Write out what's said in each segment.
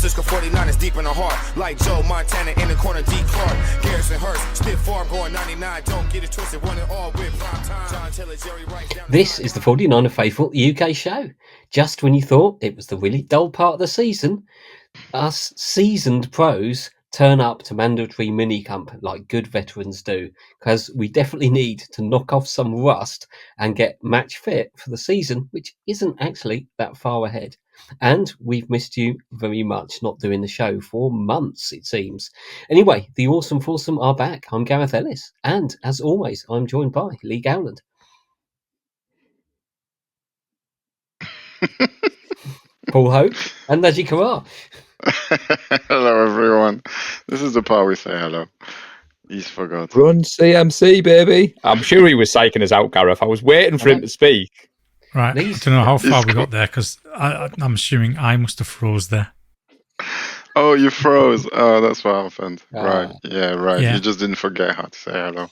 Francisco 49ers deep in the heart. Like Joe Montana in the corner, D. Clark. Garrison Hurst, Stiff Farm going 99. Don't get it twisted, one and all with prime time. John Taylor, Jerry Rice. This is the 49er Faithful UK show. Just when you thought it was the really dull part of the season, us seasoned pros turn up to mandatory minicamp like good veterans do, because we definitely need to knock off some rust and get match fit for the season, which isn't actually that far ahead. And we've missed you very much, not doing the show for months, it seems. Anyway, the Awesome Foursome are back. I'm Gareth Ellis, and as always, I'm joined by Lee Gowland. Paul Hope and Najee Karar. Hello, everyone. This is the part we say hello. He's forgot. Run CMC, baby. I'm sure he was psyching us out, Gareth. I was waiting for him to speak. Right. I don't know how far we got there, because I'm assuming I must have froze there. Oh, you froze. Oh, that's what happened. Right. Yeah, right. Yeah. You just didn't forget how to say hello.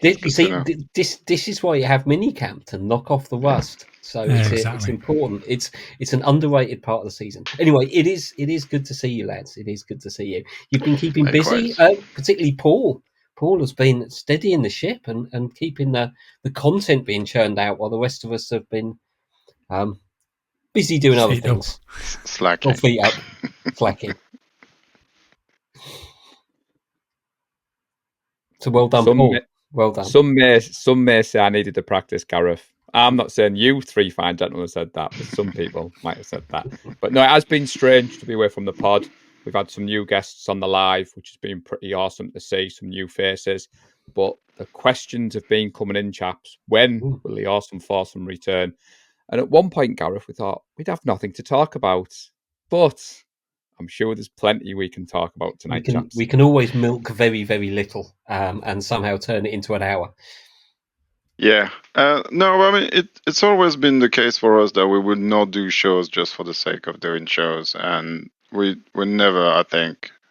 You see, this is why you have minicamp, to knock off the rust. So it's important. It's an underrated part of the season. Anyway, it is good to see you, lads. It is good to see you. You've been keeping busy, particularly Paul. Paul has been steadying the ship and keeping the content being churned out, while the rest of us have been busy doing other things. Slacking. Or feet up. Slacking. So well done, Paul. Well done. Some may say I needed to practice, Gareth. I'm not saying you three fine gentlemen said that, but some people might have said that. But no, it has been strange to be away from the pod. We've had some new guests on the live, which has been pretty awesome to see, some new faces. But the questions have been coming in, chaps. When will the Awesome Foursome return? And at one point, Gareth, we thought we'd have nothing to talk about. But I'm sure there's plenty we can talk about tonight, chaps. We can always milk very, very little and somehow turn it into an hour. Yeah. No, I mean, it's always been the case for us that we would not do shows just for the sake of doing shows. And we never,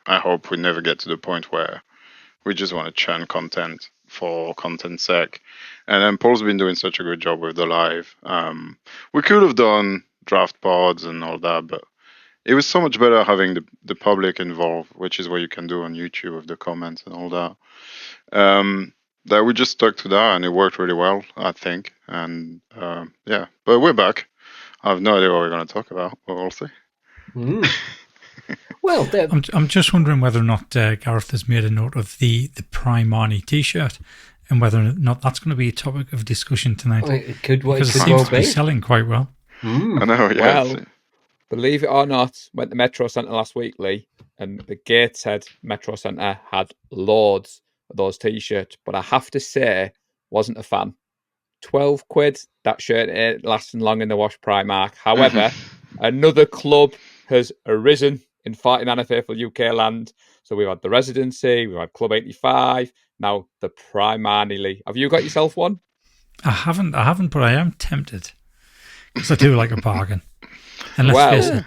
I hope we never get to the point where we just want to churn content for content's sake. And then Paul's been doing such a good job with the live. We could have done draft pods and all that, but it was so much better having the public involved, which is what you can do on YouTube with the comments and all that. That we just stuck to that, and it worked really well, I think. And yeah, but we're back. I have no idea what we're going to talk about, but we'll see. Well, I'm just wondering whether or not Gareth has made a note of the Prime Marnie T-shirt, and whether or not that's going to be a topic of discussion tonight. It could because it seems to be selling quite well. I know, yeah. Well, believe it or not, went to Metro Centre last week, Lee, and the Gateshead Metro Centre had loads of those T-shirts, but I have to say, wasn't a fan. £12, that shirt ain't lasting long in the wash Primark. However, another club has arisen in 49er Faithful UK land. So we've had the Residency, we've had Club 85, now the Prime Marnie, Lee. Have you got yourself one? I haven't, but I am tempted, because I do like a bargain. And let's face it,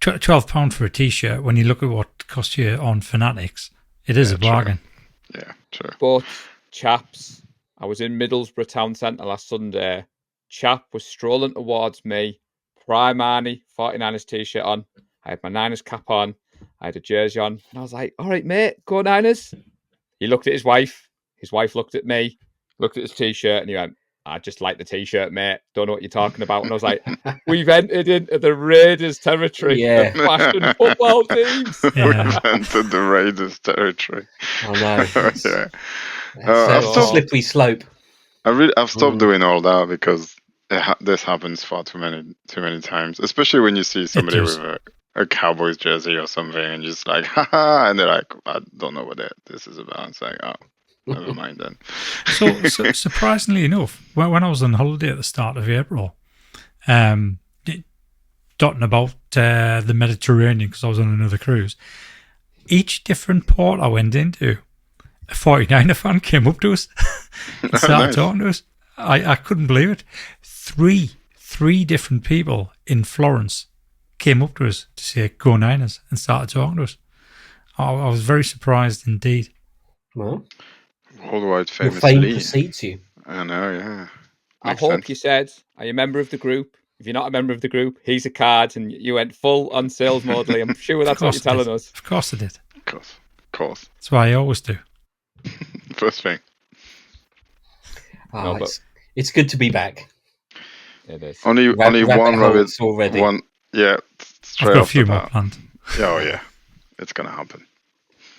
£12 for a T-shirt, when you look at what cost you on Fanatics, it is a bargain. True. Yeah, true. But, chaps, I was in Middlesbrough Town Centre last Sunday. Chap was strolling towards me, Prime Marnie, 49ers T-shirt on. I had my Niners cap on. I had a jersey on. And I was like, all right, mate, go Niners. He looked at his wife. His wife looked at me, looked at his T-shirt, and he went, I just like the T-shirt, mate. Don't know what you're talking about. And I was like, we've entered into the Raiders territory. Yeah. The fashion football teams. Yeah. We've entered the Raiders territory. I know. Yeah. It's a slippery slope. I've stopped doing all that because this happens far too many times, especially when you see somebody with a Cowboys jersey or something, and you're just like, haha, and they're like, I don't know what this is about. It's like, oh, never mind then. So surprisingly enough, when I was on holiday at the start of April, dotting about the Mediterranean, because I was on another cruise, each different port I went into, a 49er fan came up to us and started talking to us. I couldn't believe it. Three different people in Florence came up to us to say "Go Niners" and started talking to us. I was very surprised indeed. Well, worldwide famous your fame Lee. precedes you. I know, yeah. I hope you said, are you a member of the group? if you're not a member of the group, here's a card, and you went full on sales mode. Lee. I'm sure that's what you're telling us. Of course I did. Of course. That's why I always do. First thing. Ah, No, but- it's good to be back. It is. Only Rabbit one rabbit holes already. One, yeah, straight I've got a off few the more bat. planned. Oh yeah, it's gonna happen.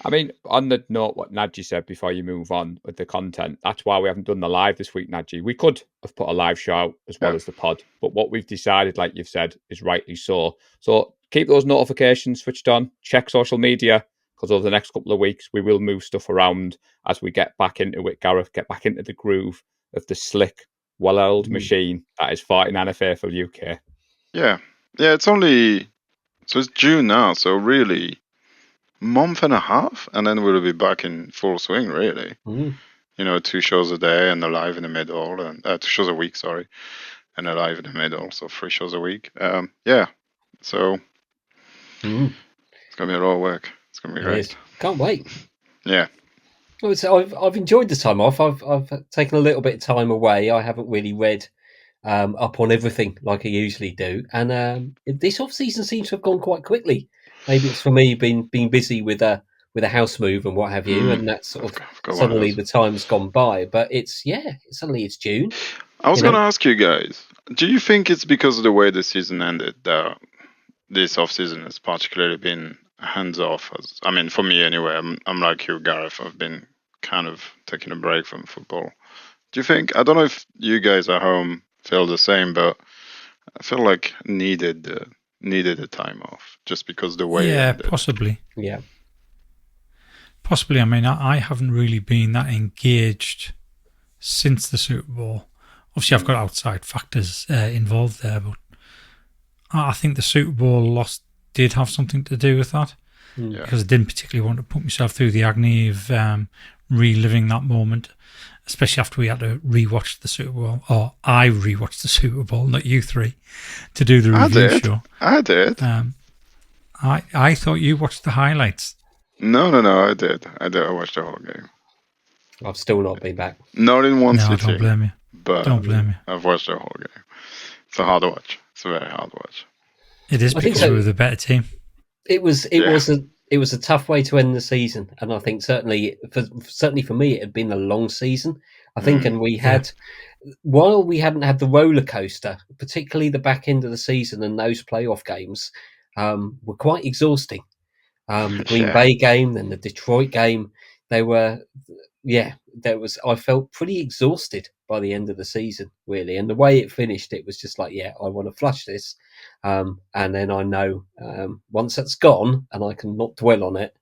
I mean, on the note, what Nadji said before you move on with the content, that's why we haven't done the live this week, Nadji. We could have put a live show out as well as the pod, but what we've decided, like you've said, is rightly so. So keep those notifications switched on, check social media, because over the next couple of weeks, we will move stuff around as we get back into it, Gareth, get back into the groove of the slick, well-oiled machine that is 49 AFL UK. Yeah, it's June now, so really, month and a half, and then we'll be back in full swing. Really, Mm. 2 shows a day and a live in the middle, and 2 shows a week, sorry, and a live in the middle, so 3 shows a week. So it's gonna be a lot of work. It's gonna be It great. is. Can't wait. Yeah, Well, so I've enjoyed the time off. I've taken a little bit of time away. I haven't really read up on everything like I usually do, and this off season seems to have gone quite quickly. Maybe it's for me being busy with a house move and what have you, and that's sort of I've got one of suddenly those. the time's gone by. But suddenly it's June. I was you know? gonna ask you guys, do you think it's because of the way the season ended that this off season has particularly been hands off? I mean, for me anyway. I'm like you, Gareth. I've been kind of taking a break from football. Do you think? I don't know if you guys at home feel the same, but I feel like needed a time off just because the way. it Yeah, ended. possibly. Yeah. Possibly. I mean, I haven't really been that engaged since the Super Bowl. Obviously, I've got outside factors involved there, but I think the Super Bowl loss did have something to do with that. Yeah. Because I didn't particularly want to put myself through the agony of reliving that moment, especially after we had to rewatch the Super Bowl, or I rewatched the Super Bowl, not you three, to do the review show. I did. I thought you watched the highlights. No, I did. I watched the whole game. I've still not been back. Not in one No, I sitting, don't blame you. but Don't blame you. I've watched the whole game. It's a hard watch. It's a very hard watch. It is I think because so. we were the better team. It was a tough way to end the season, and I think certainly for me it had been a long season. I think, and we had while we hadn't had the roller coaster, particularly the back end of the season and those playoff games, were quite exhausting. The Green Bay game, then the Detroit game, I felt pretty exhausted by the end of the season, really. And the way it finished, it was just like, I want to flush this. And then I know once that's gone and I can not dwell on it,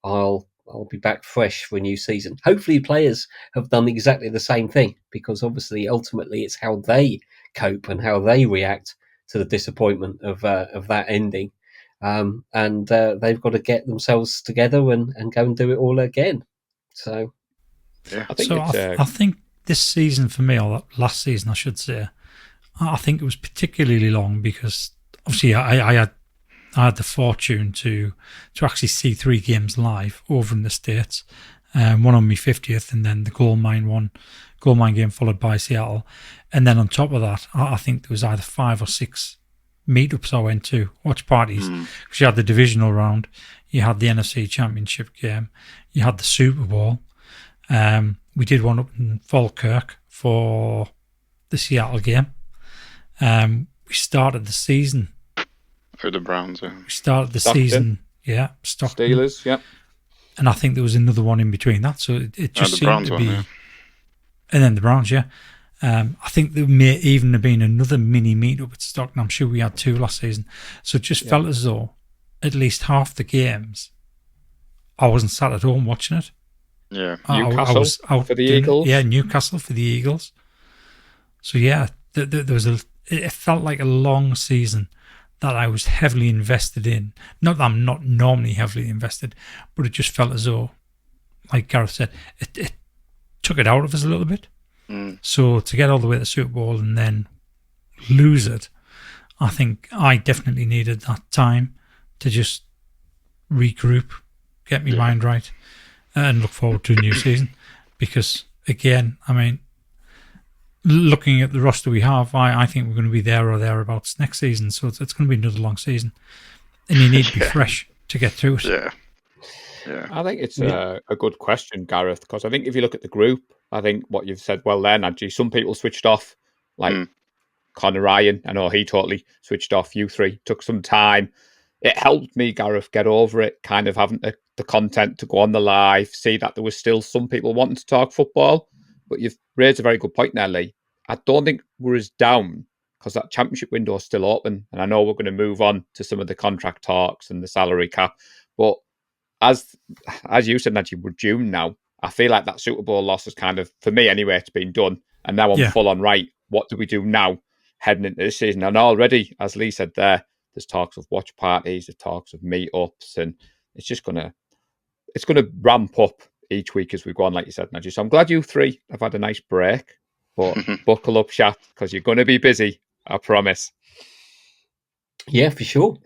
I'll be back fresh for a new season. Hopefully players have done exactly the same thing, because obviously ultimately it's how they cope and how they react to the disappointment of that ending. And they've got to get themselves together and go and do it all again. So I think I think this season for me, or last season I should say, I think it was particularly long because obviously I had the fortune to actually see 3 games live over in the States, one on my 50th, and then the Gold Mine game followed by Seattle, and then on top of that, I think there was either 5 or 6 meetups I went to, watch parties, because you had the divisional round, you had the NFC Championship game, you had the Super Bowl. We did one up in Falkirk for the Seattle game. We started the season. For the Browns, We started the Stockton. season, Stockton. Steelers, yeah. And I think there was another one in between that. So it just the seemed Browns to one, be. yeah. And then the Browns, yeah. I think there may even have been another mini meetup at Stockton. I'm sure we had 2 last season. So it just felt as though at least half the games, I wasn't sat at home watching it. Yeah. I Newcastle was out for the doing it. Eagles. Yeah, Newcastle for the Eagles. So there was it felt like a long season that I was heavily invested in. Not that I'm not normally heavily invested, but it just felt as though, like Gareth said, it took it out of us a little bit. So to get all the way to the Super Bowl and then lose it, I think I definitely needed that time to just regroup, get my mind right, and look forward to a new season. Because again, I mean, looking at the roster we have, I think we're going to be there or thereabouts next season. So it's going to be another long season, and you need to be fresh to get through it. Yeah. I think it's a good question, Gareth, because I think if you look at the group, I think what you've said well there, Najee, some people switched off, like Connor Ryan. I know he totally switched off. You three took some time. It helped me, Gareth, get over it, kind of having the content to go on the live, see that there was still some people wanting to talk football. But you've raised a very good point there, Lee. I don't think we're as down because that championship window is still open. And I know we're going to move on to some of the contract talks and the salary cap. But as you said, Najee, we're June now. I feel like that Super Bowl loss is kind of, for me anyway, it's been done. And now I'm full on right. What do we do now heading into this season? And already, as Lee said there's talks of watch parties, there's talks of meetups, and it's just gonna ramp up each week as we go on, like you said, Najee. So I'm glad you three have had a nice break, but buckle up, chat, because you're going to be busy, I promise. Yeah, for sure.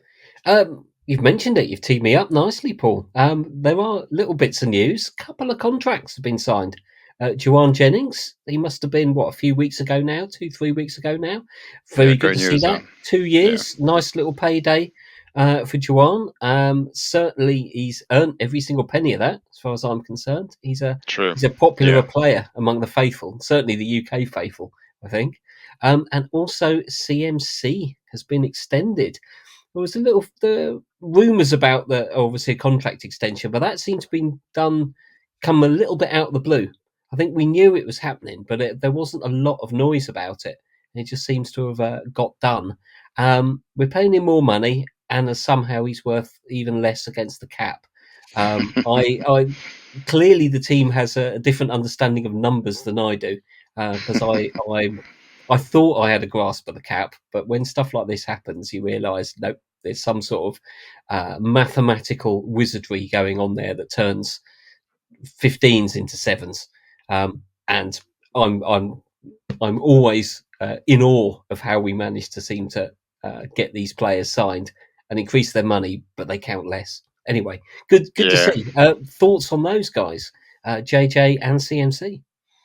You've mentioned it. You've teed me up nicely, Paul. There are little bits of news. A couple of contracts have been signed. Juwan Jennings, he must have been, a few weeks ago now, 2-3 weeks ago now. Very good to see that. 2 years, nice little payday for Juwan. Certainly, he's earned every single penny of that, as far as I'm concerned. He's a popular player among the faithful, certainly the UK faithful, I think. And also, CMC has been extended. There was the rumours about obviously a contract extension, but that seems to be come a little bit out of the blue. I think we knew it was happening, but there wasn't a lot of noise about it. It just seems to have got done. We're paying him more money, and somehow he's worth even less against the cap. I clearly the team has a different understanding of numbers than I do, because I thought I had a grasp of the cap, but when stuff like this happens, you realise nope, there's some sort of mathematical wizardry going on there that turns 15s into 7s. And I'm always in awe of how we manage to seem to get these players signed and increase their money, but they count less. Anyway, good to see. Thoughts on those guys, JJ and CMC?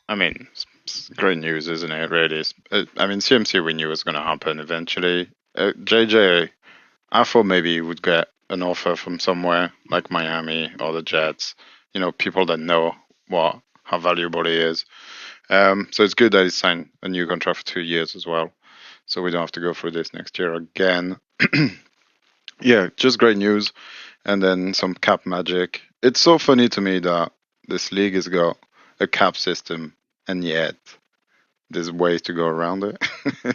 I mean, it's great news, isn't it? Really. I mean, CMC we knew was going to happen eventually. JJ, I thought maybe he would get an offer from somewhere like Miami or the Jets. People that know how valuable he is. So it's good that he signed a new contract for 2 years as well. So we don't have to go through this next year again. Yeah, just great news. And then some cap magic. It's so funny to me that this league has got a cap system, and yet there's ways to go around it.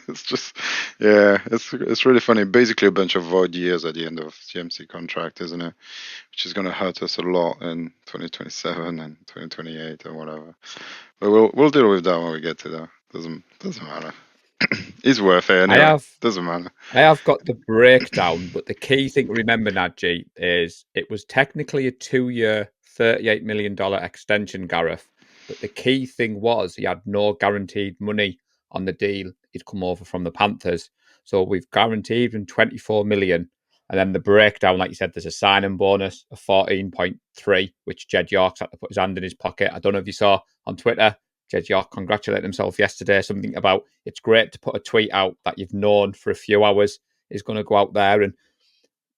It's just, it's really funny. Basically a bunch of void years at the end of CMC contract, isn't it? Which is going to hurt us a lot in 2027 and 2028 or whatever. But we'll deal with that when we get to that. Doesn't matter. He's worth it anyway. Doesn't matter. I have got the breakdown, but the key thing to remember, Najee, is it was technically a 2-year, $38 million extension, Gareth. But the key thing was he had no guaranteed money on the deal. He'd come over from the Panthers. So we've guaranteed him $24 million. And then the breakdown, like you said, there's a signing bonus of 14.3, which Jed York's had to put his hand in his pocket. I don't know if you saw on Twitter, Jed York congratulated himself yesterday, something about it's great to put a tweet out that you've known for a few hours is going to go out there. And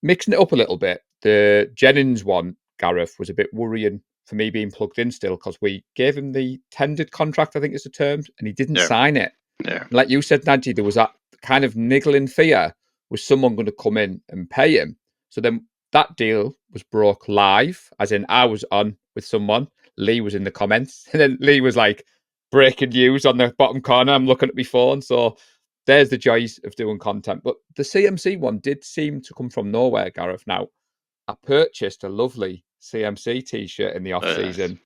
mixing it up a little bit, the Jennings one, Gareth, was a bit worrying for me being plugged in still, because we gave him the tendered contract, I think is the term, and he didn't sign it. Yeah. Like you said, Najee, there was that kind of niggling fear, was someone going to come in and pay him? So then that deal was broke live, as in I was on with someone, Lee was in the comments, and then Lee was like, breaking news on the bottom corner, I'm looking at my phone. So there's the joys of doing content. But the CMC one did seem to come from nowhere, Gareth. Now, I purchased a lovely CMC t-shirt in the off-season,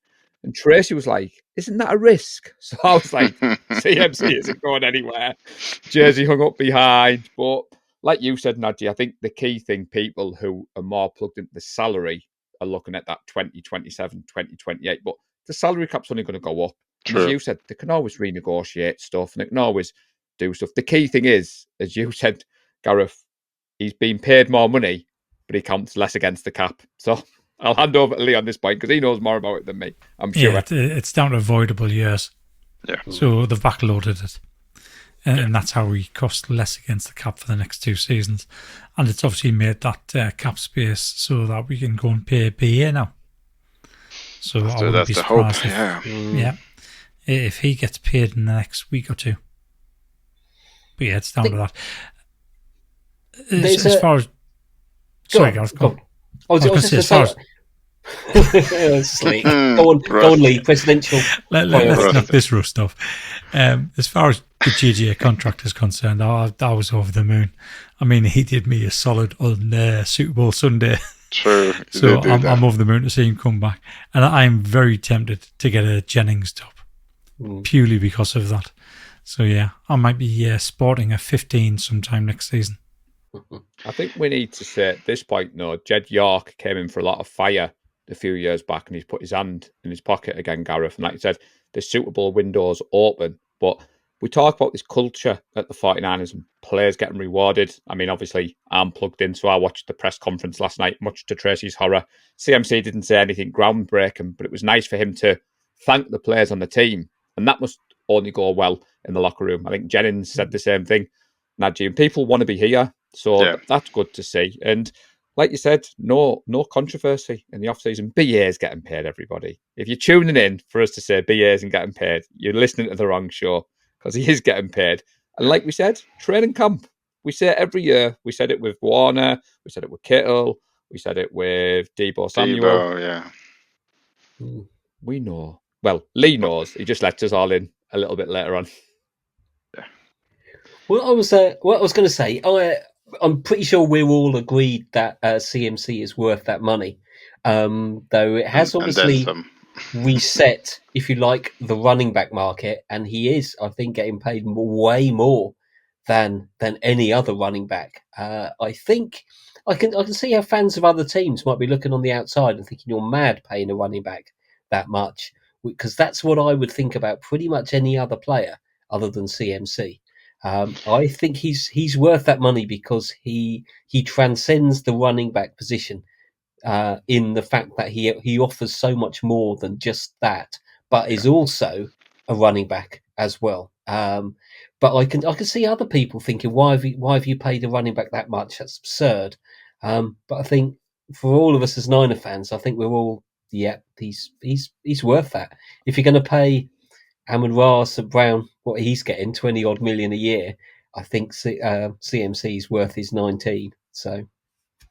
and Tracy was like, isn't that a risk? So I was like, CMC isn't going anywhere. Jersey hung up behind. But like you said, Najee, I think the key thing, people who are more plugged into the salary are looking at that 2027, 2028. But the salary cap's only going to go up. As you said, they can always renegotiate stuff and they can always do stuff. The key thing is, as you said, Gareth, he's been paid more money, but he counts less against the cap. So I'll hand over to Lee on this point because he knows more about it than me, I'm sure. Yeah, it's down to avoidable years. Yeah. So they've backloaded it. And that's how we cost less against the cap for the next 2 seasons. And it's obviously made that cap space so that we can go and pay BA now. So I wouldn't be That's the hope. surprised Yeah. if he gets paid in the next week or 2. But yeah, it's down to that. As far as... Sorry, Gareth, go on. I was gonna just say, going as far to say... Go on, Lee, presidential... Let's knock this rust off. As far as the GGA contract is concerned, I was over the moon. I mean, he did me a solid on Super Bowl Sunday. True. So I'm over the moon to see him come back. And I'm very tempted to get a Jennings top, purely because of that. So yeah, I might be sporting a 15 sometime next season. I think we need to say at this point, no, Jed York came in for a lot of fire a few years back, and he's put his hand in his pocket again, Gareth. And like you said, the Super Bowl window's open. But we talk about this culture at the 49ers and players getting rewarded. I mean, obviously, I'm plugged in, so I watched the press conference last night, much to Tracy's horror. CMC didn't say anything groundbreaking, but it was nice for him to thank the players on the team. And that must only go well in the locker room. I think Jennings said the same thing, Najee, and people want to be here. So that's good to see. And like you said, no controversy in the off-season. BA is getting paid, everybody. If you're tuning in for us to say BA isn't getting paid, you're listening to the wrong show, because he is getting paid. And like we said, training camp. We say it every year. We said it with Warner. We said it with Kittle. We said it with Deebo Samuel. We know. Well, Lee knows. He just lets us all in a little bit later on. Yeah. Well, I was going to say, I'm pretty sure we're all agreed that CMC is worth that money, though it has obviously reset, if you like, the running back market, and he is, I think, getting paid way more than any other running back. I think I can see how fans of other teams might be looking on the outside and thinking you're mad paying a running back that much, because that's what I would think about pretty much any other player other than CMC. I think he's worth that money because he transcends the running back position in the fact that he offers so much more than just that, but is also a running back as well. But I can see other people thinking, why have you paid a running back that much? That's absurd. But I think for all of us as Niner fans, I think we're all, he's worth that. If you're going to pay Amon-Ra St. Brown what he's getting, 20 odd million a year, I think CMC is worth his 19. So,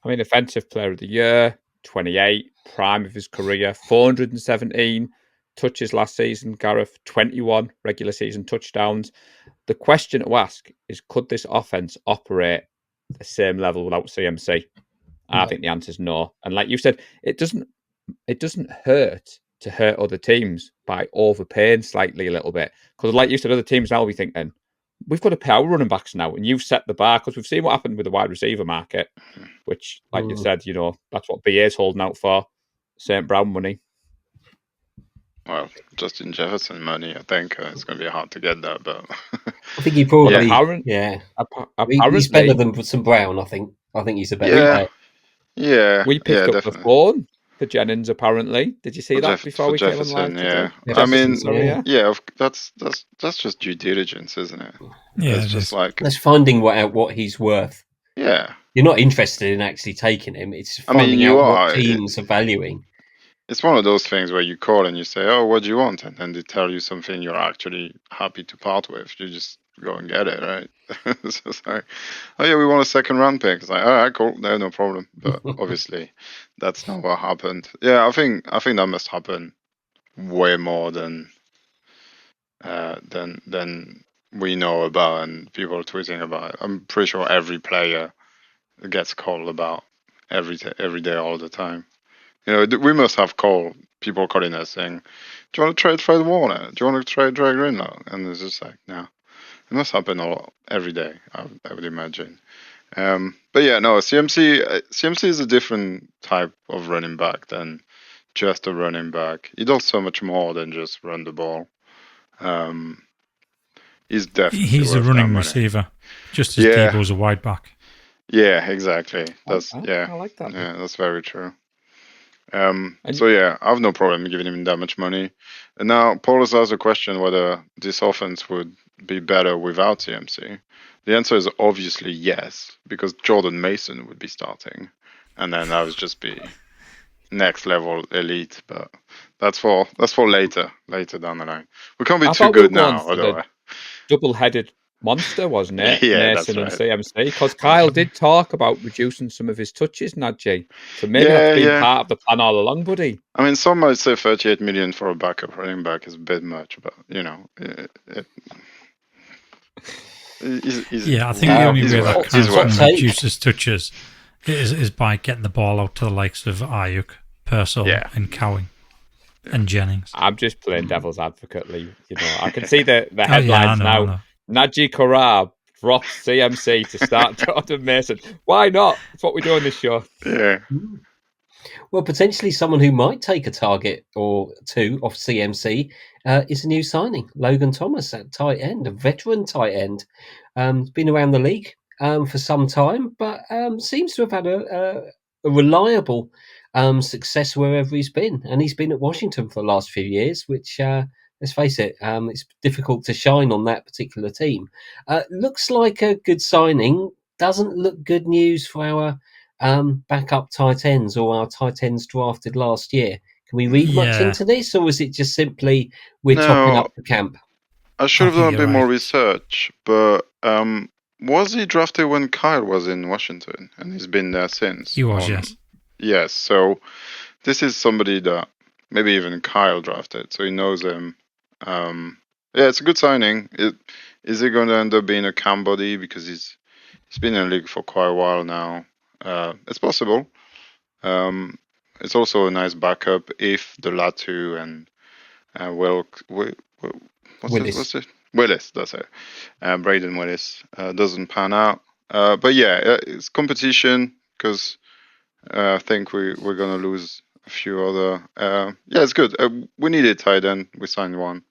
I mean, Offensive Player of the Year, 28, prime of his career, 417 touches last season, Gareth, 21 regular season touchdowns. The question to ask is, could this offense operate the same level without CMC? I think the answer is no. And like you said, it doesn't hurt to hurt other teams by overpaying slightly a little bit. Because like you said, other teams now will be thinking, we've got to pay our running backs now. And you've set the bar, because we've seen what happened with the wide receiver market, which, like you said, that's what BA is holding out for, St. Brown money. Well, Justin Jefferson money, I think it's going to be hard to get that, but I think he probably, apparently, he's better than St. Brown. I think he's a better player. Yeah, we picked up the phone for Jennings. Apparently, did you see that before we came on live? Yeah, I mean, that's just due diligence, isn't it? Yeah, it's just like that's finding out what he's worth. Yeah, you're not interested in actually taking him. It's finding out what teams are valuing. It's one of those things where you call and you say, "Oh, what do you want?" and then they tell you something you're actually happy to part with. You just go and get it, right? So it's like, "Oh yeah, we want a second round pick." It's like, "All right, cool, no problem." But obviously, that's not what happened. Yeah, I think that must happen way more than we know about and people are tweeting about. I'm pretty sure every player gets called about every day, all the time. We must have people calling us saying, "Do you want to trade Fred Warner? Do you want to trade Dre Greenlaw?" And it's just like, no. It must happen every day, I would imagine. But yeah, no, CMC is a different type of running back than just a running back. He does so much more than just run the ball. He's a running receiver, just as Deebo's a wide back. Yeah, exactly. I like that. Yeah, that's very true. So yeah, I have no problem giving him that much money. And now Paul has asked a question whether this offense would be better without CMC. The answer is obviously yes, because Jordan Mason would be starting, and then that would just be next level elite. But that's for later down the line. We can't be I too thought we were good going now, for the otherwise. double-headed monster, wasn't it? Yeah, that's Mason and right. CMC. Because Kyle did talk about reducing some of his touches, Nadji. So maybe Yeah, that's been yeah. part of the plan all along, buddy. I mean, some might say 38 million for a backup running back is a bit much, but you know, Yeah, I think Wow. the only He's way right. that He's Kyle's going right. to reduce his touches is by getting the ball out to the likes of Ayuk, Purcell, Yeah. and Cowing, and Jennings. I'm just playing devil's advocate, Lee. You know, I can see the Oh, yeah, I headlines know, now. I know. Najee Corral drops CMC to start Jordan Mason. Why not? It's what we do on this show. Yeah. Well, potentially someone who might take a target or two off CMC is a new signing, Logan Thomas at tight end, a veteran tight end. Been around the league for some time, but seems to have had a reliable success wherever he's been. And he's been at Washington for the last few years, which, let's face it, it's difficult to shine on that particular team. Looks like a good signing. Doesn't look good news for our backup tight ends or our tight ends drafted last year. Can we read much Yeah. into this, or is it just simply we're topping No. up the camp? I should have I think done a bit you're more right. research, but was he drafted when Kyle was in Washington, and he's been there since? He was, yes. Yes. So this is somebody that maybe even Kyle drafted, so he knows him. Yeah, it's a good signing. Is he going to end up being a cam body because he's been in the league for quite a while now? It's possible. It's also a nice backup if the Latu and Willis. Willis, that's it. Braden Willis doesn't pan out. But yeah, it's competition because I think we're gonna lose a few other. Yeah, it's good. We needed tight end. We signed one.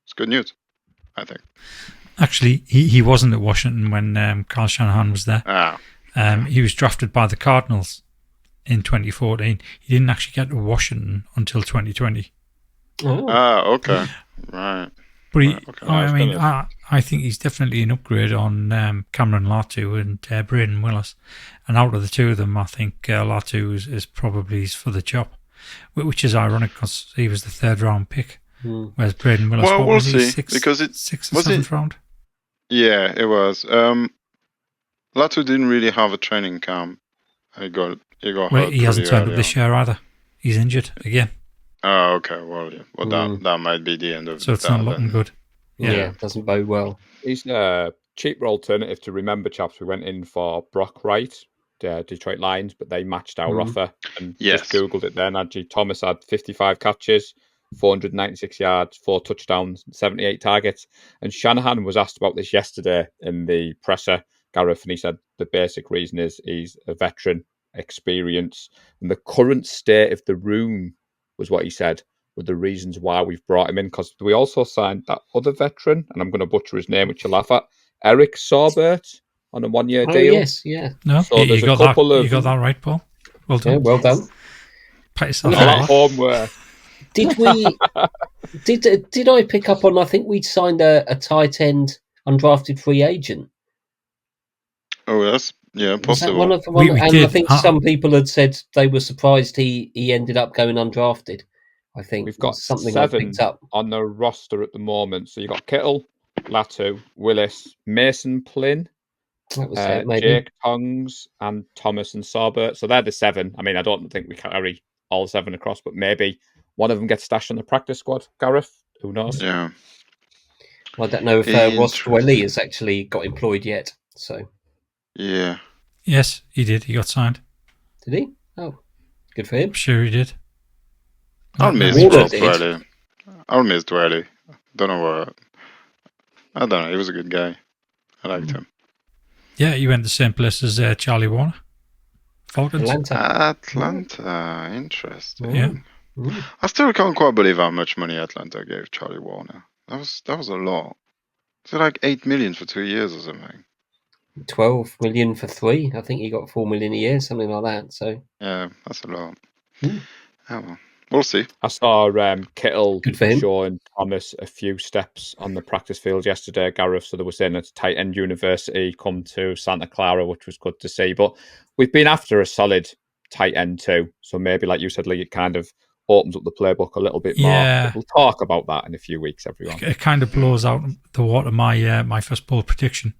It's good news, I think. Actually, he wasn't at Washington when Kyle Shanahan was there. He was drafted by the Cardinals in 2014. He didn't actually get to Washington until 2020. Oh. Okay, right. But he, Okay. I mean, I think he's definitely an upgrade on Cameron Latu and Braden Willis. And out of the two of them, I think Latu is probably for the job, which is ironic because he was the third round pick, whereas Braden Willis, Well, what we'll was he, see, because sixth or was seventh round? Yeah, it was. Latu didn't really have a training camp. He got Well, hurt he hasn't pretty turned early up this on. year either. He's injured again, Oh, okay. Well, yeah. Well, that might be the end of so it's that not looking then. good. Yeah, doesn't bode well. He's a cheaper alternative to remember, chaps. We went in for Brock Wright, Detroit Lions, but they matched our offer. And Yes. just Googled it there. Najee Thomas had 55 catches, 496 yards, 4 touchdowns, 78 targets. And Shanahan was asked about this yesterday in the presser, Gareth, and he said the basic reason is he's a veteran, experience, and the current state of the room was what he said were the reasons why we've brought him in. Because we also signed that other veteran, and I'm going to butcher his name, which you'll laugh at, Eric Saubert, on a 1-year Oh, deal. yes, yeah. No, So there's you a got couple that. of- You got that right, Paul. Well done. Yeah, well done. Pat yourself A on the lot back. of homework. Did we? did I pick up on? I think we'd signed a tight end undrafted free agent. Oh, that's yeah, Was that possible. one of the We and I did. think some people had said they were surprised he ended up going undrafted. I think We've got was something 7 I picked up. on the roster at the moment. So you've got Kittle, Latu, Willis, Mason Plinn, That was it, maybe. Jake Tongs, and Thomas and Saubert. So they're the 7. I mean, I don't think we carry all 7 across, but maybe one of them gets stashed on the practice squad. Gareth, who knows? Yeah. Well, I don't know if Ross Interesting. Dwelly has actually got employed yet. So Yeah. Yes, he did. He got signed. did he? Oh, good for him. I'm sure he did. I'll miss Wheeler Ross did. Dwelly. I'll miss Dwelly. Don't know what. I don't know. He was a good guy. I liked him. Yeah, he went the same place as Charlie Warner. Falcons. Atlanta. Atlanta. Interesting. Yeah. I still can't quite believe how much money Atlanta gave Charlie Warner. That was a lot. Is it like 8 million for 2 years or something? 12 million for 3. I think he got 4 million a year, something like that. So Yeah, that's a lot. Oh, well, we'll see. I saw Kittle Good for him. showing Thomas a few steps on the practice field yesterday, Gareth. So they were saying it's tight end university come to Santa Clara, which was good to see. But we've been after a solid tight end too. So maybe, like you said, Lee, it kind of opens up the playbook a little bit more. Yeah. But we'll talk about that in a few weeks, everyone. It kind of blows out the water my first bold prediction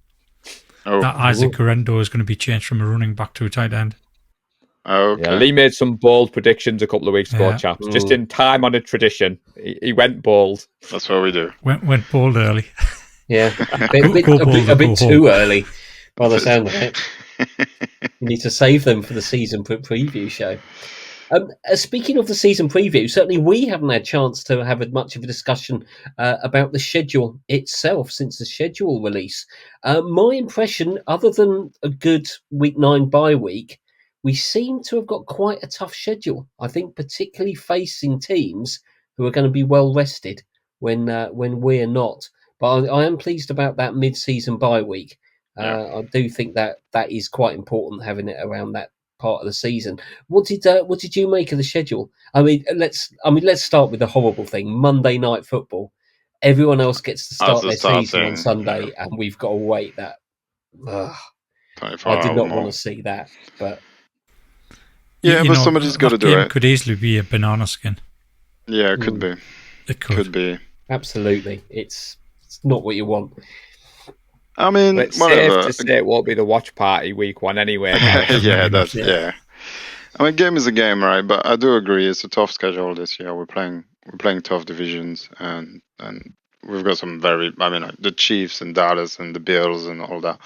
Oh, that Isaac Guerrero is going to be changed from a running back to a tight end. okay. Yeah, Lee made some bold predictions a couple of weeks ago, Yeah. chaps. Just in time on a tradition. He went bold. That's what we do. Went bold early. Yeah, Go bold a or bit go too early by the sound of it. You need to save them for the season preview show. Speaking of the season preview, certainly we haven't had a chance to have much of a discussion about the schedule itself since the schedule release. My impression, other than a good week 9 bye week, we seem to have got quite a tough schedule. I think particularly facing teams who are going to be well rested when we're not. But I am pleased about that mid-season bye week. I do think that is quite important, having it around that part of the season. What did you make of the schedule? I mean, let's start with the horrible thing: Monday Night Football. Everyone else gets to start their season on Sunday, and we've got to wait that. I did not want to see that, but yeah, but somebody's got to do it. Could easily be a banana skin. Yeah, it could be. It could be. Absolutely, it's not what you want. I mean, But it's whatever. safe to say it won't be the watch party week 1 anyway. Yeah. I mean, game is a game, right? But I do agree it's a tough schedule this year. We're playing tough divisions, and we've got some the Chiefs and Dallas and the Bills and all that.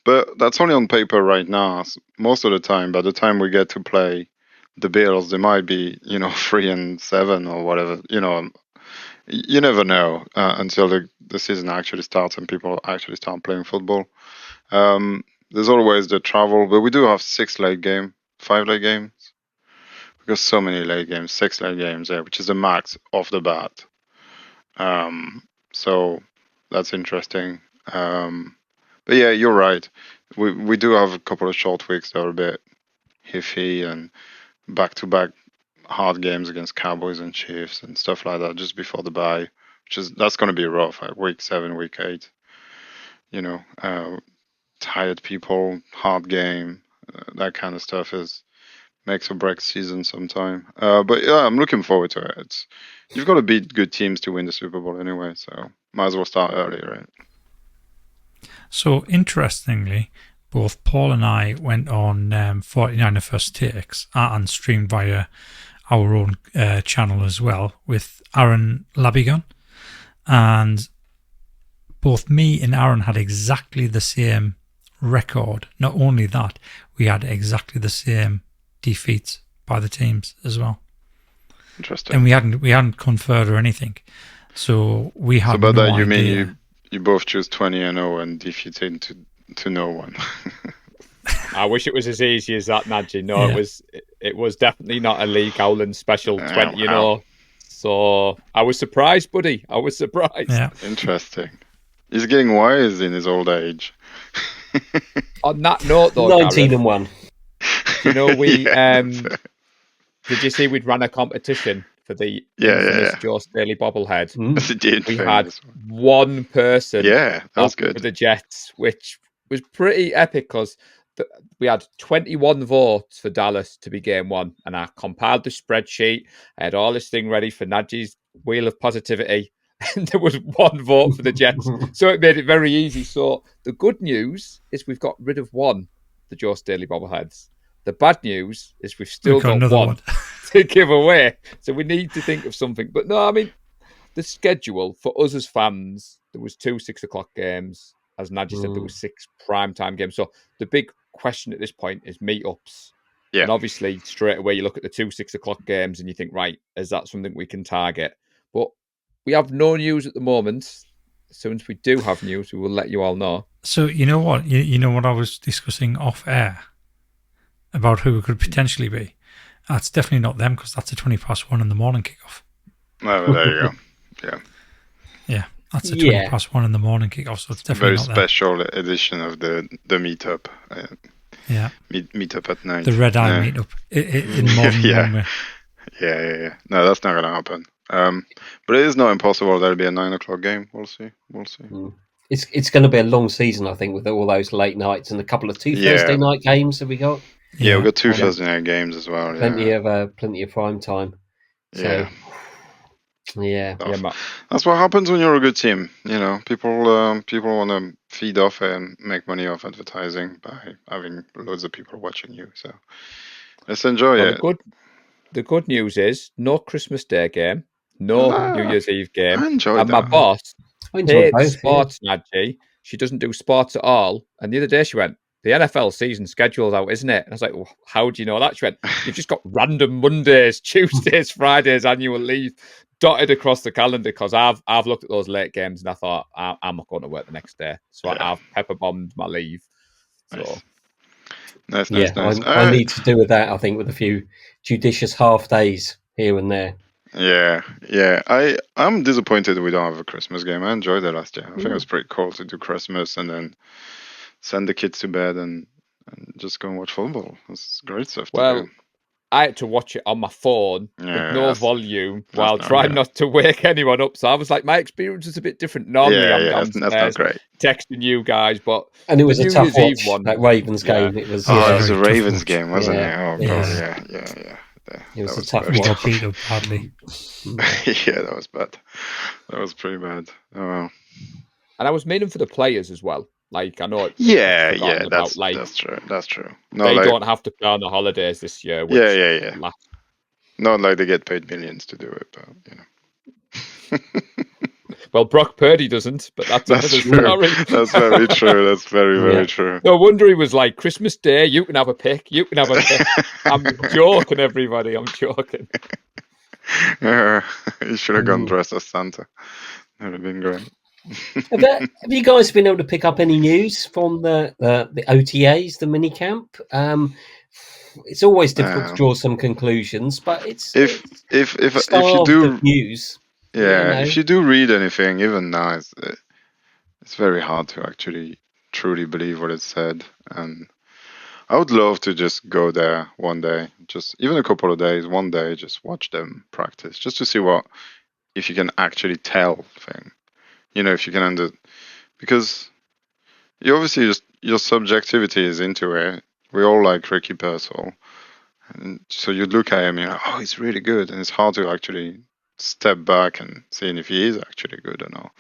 But that's only on paper right now. Most of the time, by the time we get to play the Bills, they might be 3-7 or whatever. You never know until the season actually starts and people actually start playing football. There's always the travel, but we do have 5 late games. We've got so many late games, 6 late games there, which is the max off the bat. So that's interesting. But yeah, you're right. We do have a couple of short weeks that are a bit iffy and back-to-back hard games against Cowboys and Chiefs and stuff like that just before the bye, that's going to be rough. Like week 7, week 8, tired people, hard game, that kind of stuff makes or breaks season sometime. But yeah, I'm looking forward to it. You've got to beat good teams to win the Super Bowl anyway, so might as well start early, right? So interestingly, both Paul and I went on 49er First Takes and streamed via our own channel as well with Aaron Labigon, and both me and Aaron had exactly the same record. Not only that, we had exactly the same defeats by the teams as well. Interesting. And we hadn't conferred or anything, so we had. So by no that you idea. mean you both choose 20-0 and defeated to no one. I wish it was as easy as that, Nadji. No, yeah. It was definitely not a Lee Gowland special 20-0. So I was surprised, buddy. I was surprised. Yeah. Interesting. He's getting wise in his old age. On that note, though, 19-1. We did you see we'd run a competition for the Joe Staley bobblehead? We had one person that was good. For the Jets, which was pretty epic because we had 21 votes for Dallas to be game 1, and I compiled the spreadsheet. I had all this thing ready for Nadji's wheel of positivity, and there was 1 vote for the Jets, so it made it very easy. So the good news is we've got rid of one, the Joe Staley bobbleheads. The bad news is we've still got one to give away, so we need to think of something. But no, I mean, the schedule for us as fans, there was 2 6:00 games. As Nadji said, there was 6 primetime games. So the big question at this point is meetups. Yeah. And obviously, straight away, you look at the 2 6:00 games and you think, right, is that something we can target? But we have no news at the moment. As soon as we do have news, we will let you all know. So you know what? You know what I was discussing off air about who it could potentially be? That's definitely not them, because that's a 1:20 in the morning kickoff. Oh, there you go. Yeah. Yeah. That's a 1:20 in the morning kickoff, so it's definitely very special edition of the meetup. Yeah, meetup at night. The red eye meetup in modern one way. Yeah. No, that's not gonna happen. But it is not impossible. There'll be a 9 o'clock game. We'll see. It's going to be a long season, I think, with all those late nights and a couple of two Thursday night games. Have we got? Yeah, we've got 2 Thursday night games as well. Plenty of prime time. So, yeah. That's what happens when you're a good team. You know, people want to feed off and make money off advertising by having loads of people watching you. So let's enjoy it. The good news is no Christmas Day game, no New Year's Eve game. I enjoyed and that. My boss hates both, sports, Nadji. She doesn't do sports at all. And the other day she went, the NFL season schedule's out, isn't it? And I was like, well, how do you know that? She went, you've just got random Mondays, Tuesdays, Fridays, annual leave dotted across the calendar, because I've looked at those late games and I thought, I'm not going to work the next day. So I've pepper bombed my leave. So Nice. I need to do with that, I think, with a few judicious half days here and there. Yeah. I'm disappointed we don't have a Christmas game. I enjoyed it last year. I think it was pretty cool to do Christmas and then send the kids to bed and just go and watch football. It's great stuff to do. I had to watch it on my phone with no volume while trying not to wake anyone up. So I was like, my experience is a bit different. Normally I'm downstairs that's not great. texting you guys, but and it was a tough watch, one. that Ravens game. It was. It was a Ravens game, wasn't it? Oh god, yeah. It was a tough watch. We got beat up badly. Yeah, that was bad. That was pretty bad. Oh well. And I was meaning for the players as well. Like, I know. That's true. That's true. No, they don't have to play on the holidays this year. Yeah. Not like they get paid millions to do it, but you know. Well, Brock Purdy doesn't, but that's another story. That's very true. That's very true. No wonder he was like, Christmas Day, you can have a pick. You can have a pick. I'm joking, everybody. I'm joking. He should have gone dressed as Santa. That would have been great. Have you guys been able to pick up any news from the OTAs, the mini camp? It's always difficult to draw some conclusions, but it's if you do news. Yeah, if you do read anything, even now, it's very hard to actually truly believe what it said. And I would love to just go there one day, just even a couple of days, one day, just watch them practice, just to see if you can actually tell thing. You know, if you can because you obviously your subjectivity is into it. We all like Ricky Pearsall, and so you look at him, and you're like, oh, he's really good, and it's hard to actually step back and seeing if he is actually good or not.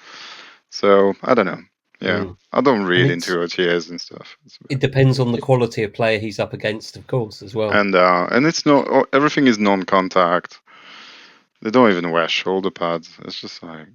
So I don't know. Yeah, I don't read into OTAs and stuff. It depends on the quality of player he's up against, of course, as well. And it's not everything is non-contact. They don't even wear shoulder pads. It's just like.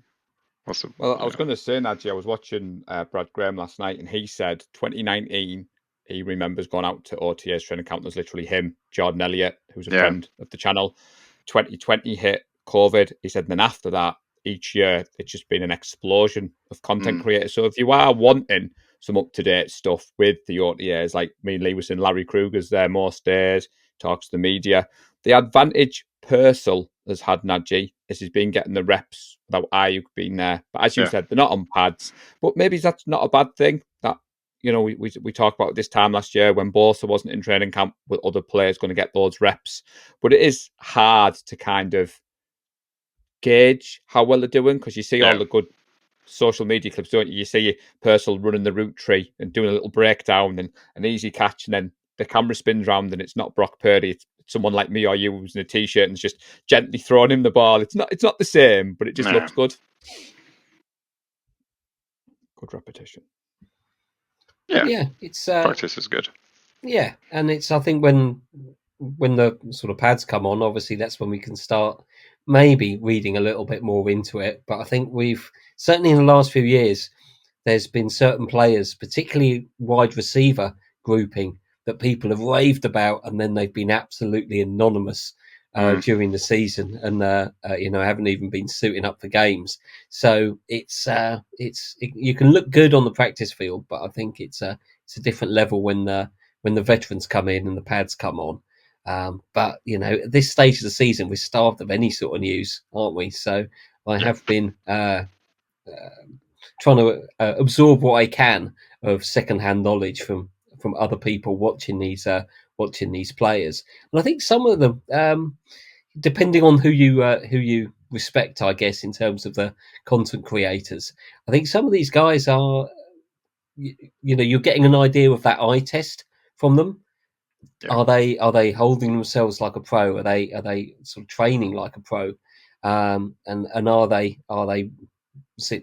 I was going to say, Nadji, I was watching Brad Graham last night, and he said 2019, he remembers going out to OTA's training camp. There's literally him, Jordan Elliott, who's a friend of the channel. 2020 hit COVID. He said, and then after that, each year, it's just been an explosion of content creators. So if you are wanting some up-to-date stuff with the OTAs, like me and Lee was saying, Larry Kruger's there most days, talks to the media. The advantage Purcell has had, Nadji, is he's been getting the reps without Ayuk being there. But as you said, they're not on pads. But maybe that's not a bad thing. That, you know, we talked about this time last year when Bosa wasn't in training camp with other players going to get those reps. But it is hard to kind of gauge how well they're doing, because you see all the good social media clips, don't you? You see Purcell running the route tree and doing a little breakdown and an easy catch, and then the camera spins round and it's not Brock Purdy, it's someone like me or you who's in a t-shirt and is just gently throwing him the ball. It's not the same, but it just looks good. Good repetition. Yeah, it's practice is good. Yeah, and it's, I think when the sort of pads come on, obviously that's when we can start maybe reading a little bit more into it. But I think we've certainly in the last few years, there's been certain players, particularly wide receiver grouping, that people have raved about, and then they've been absolutely anonymous during the season, and haven't even been suiting up for games. So it's you can look good on the practice field, but I think it's a different level when the veterans come in and the pads come on. But you know, at this stage of the season, we're starved of any sort of news, aren't we? So I have been trying to absorb what I can of secondhand knowledge from other people watching these players, and I think some of them, depending on who you respect, I guess, in terms of the content creators, I think some of these guys are, you're getting an idea of that eye test from them. Yeah. Are they holding themselves like a pro? Are they sort of training like a pro? And are they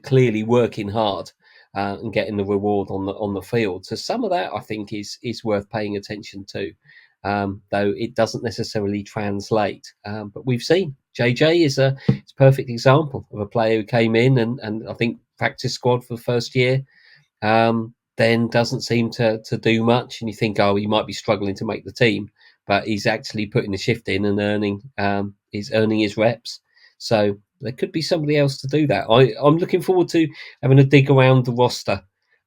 clearly working hard and getting the reward on the field? So some of that I think is worth paying attention to, though it doesn't necessarily translate. But we've seen JJ is a perfect example of a player who came in and I think practice squad for the first year. Then doesn't seem to do much, and you think, oh, he might be struggling to make the team, but he's actually putting the shift in and earning his reps. So there could be somebody else to do that. I'm looking forward to having a dig around the roster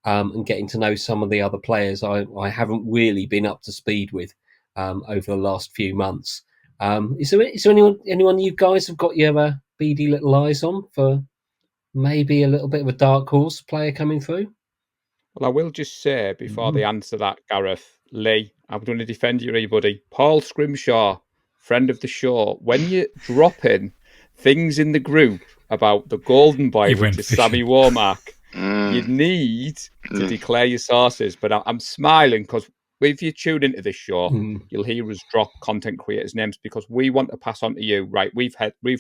and getting to know some of the other players I haven't really been up to speed with over the last few months. Is there anyone you guys have got your beady little eyes on for maybe a little bit of a dark horse player coming through? Well, I will just say before they answer that, Gareth, Lee, I'm going to defend you, buddy. Paul Scrimshaw, friend of the show, when you're dropping things in the group about the golden boy, He which went is fishing. Sammy Womack, you need to declare your sources. But I'm smiling because if you tune into this show, you'll hear us drop content creators' names because we want to pass on to you, right? We've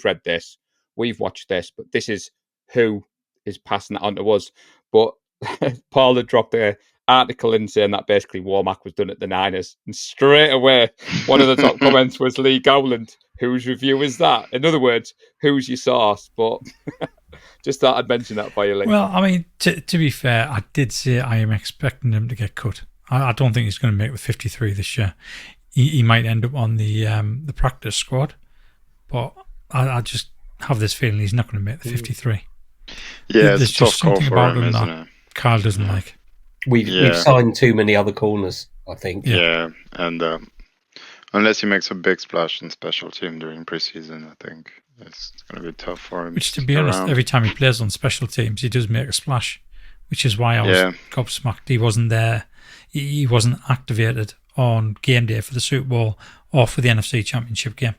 read this, we've watched this, but this is who is passing that on to us. But Paul had dropped an article in saying that basically Womack was done at the Niners. And straight away, one of the top comments was Lee Gowland. Whose review is that? In other words, who's your source? But just thought I'd mention that for you, Lee. Well, I mean, to be fair, I did say I am expecting him to get cut. I don't think he's going to make the 53 this year. He might end up on the practice squad, but I just have this feeling he's not going to make the 53. Yeah, There's it's a tough just call something for about him, him isn't that it? Carl doesn't like. We've signed too many other corners, I think. Yeah, and unless he makes a big splash in special team during preseason, I think it's going to be tough for him. Which, to be honest, every time he plays on special teams, he does make a splash, which is why I was gobsmacked. He wasn't there. He wasn't activated on game day for the Super Bowl or for the NFC Championship game.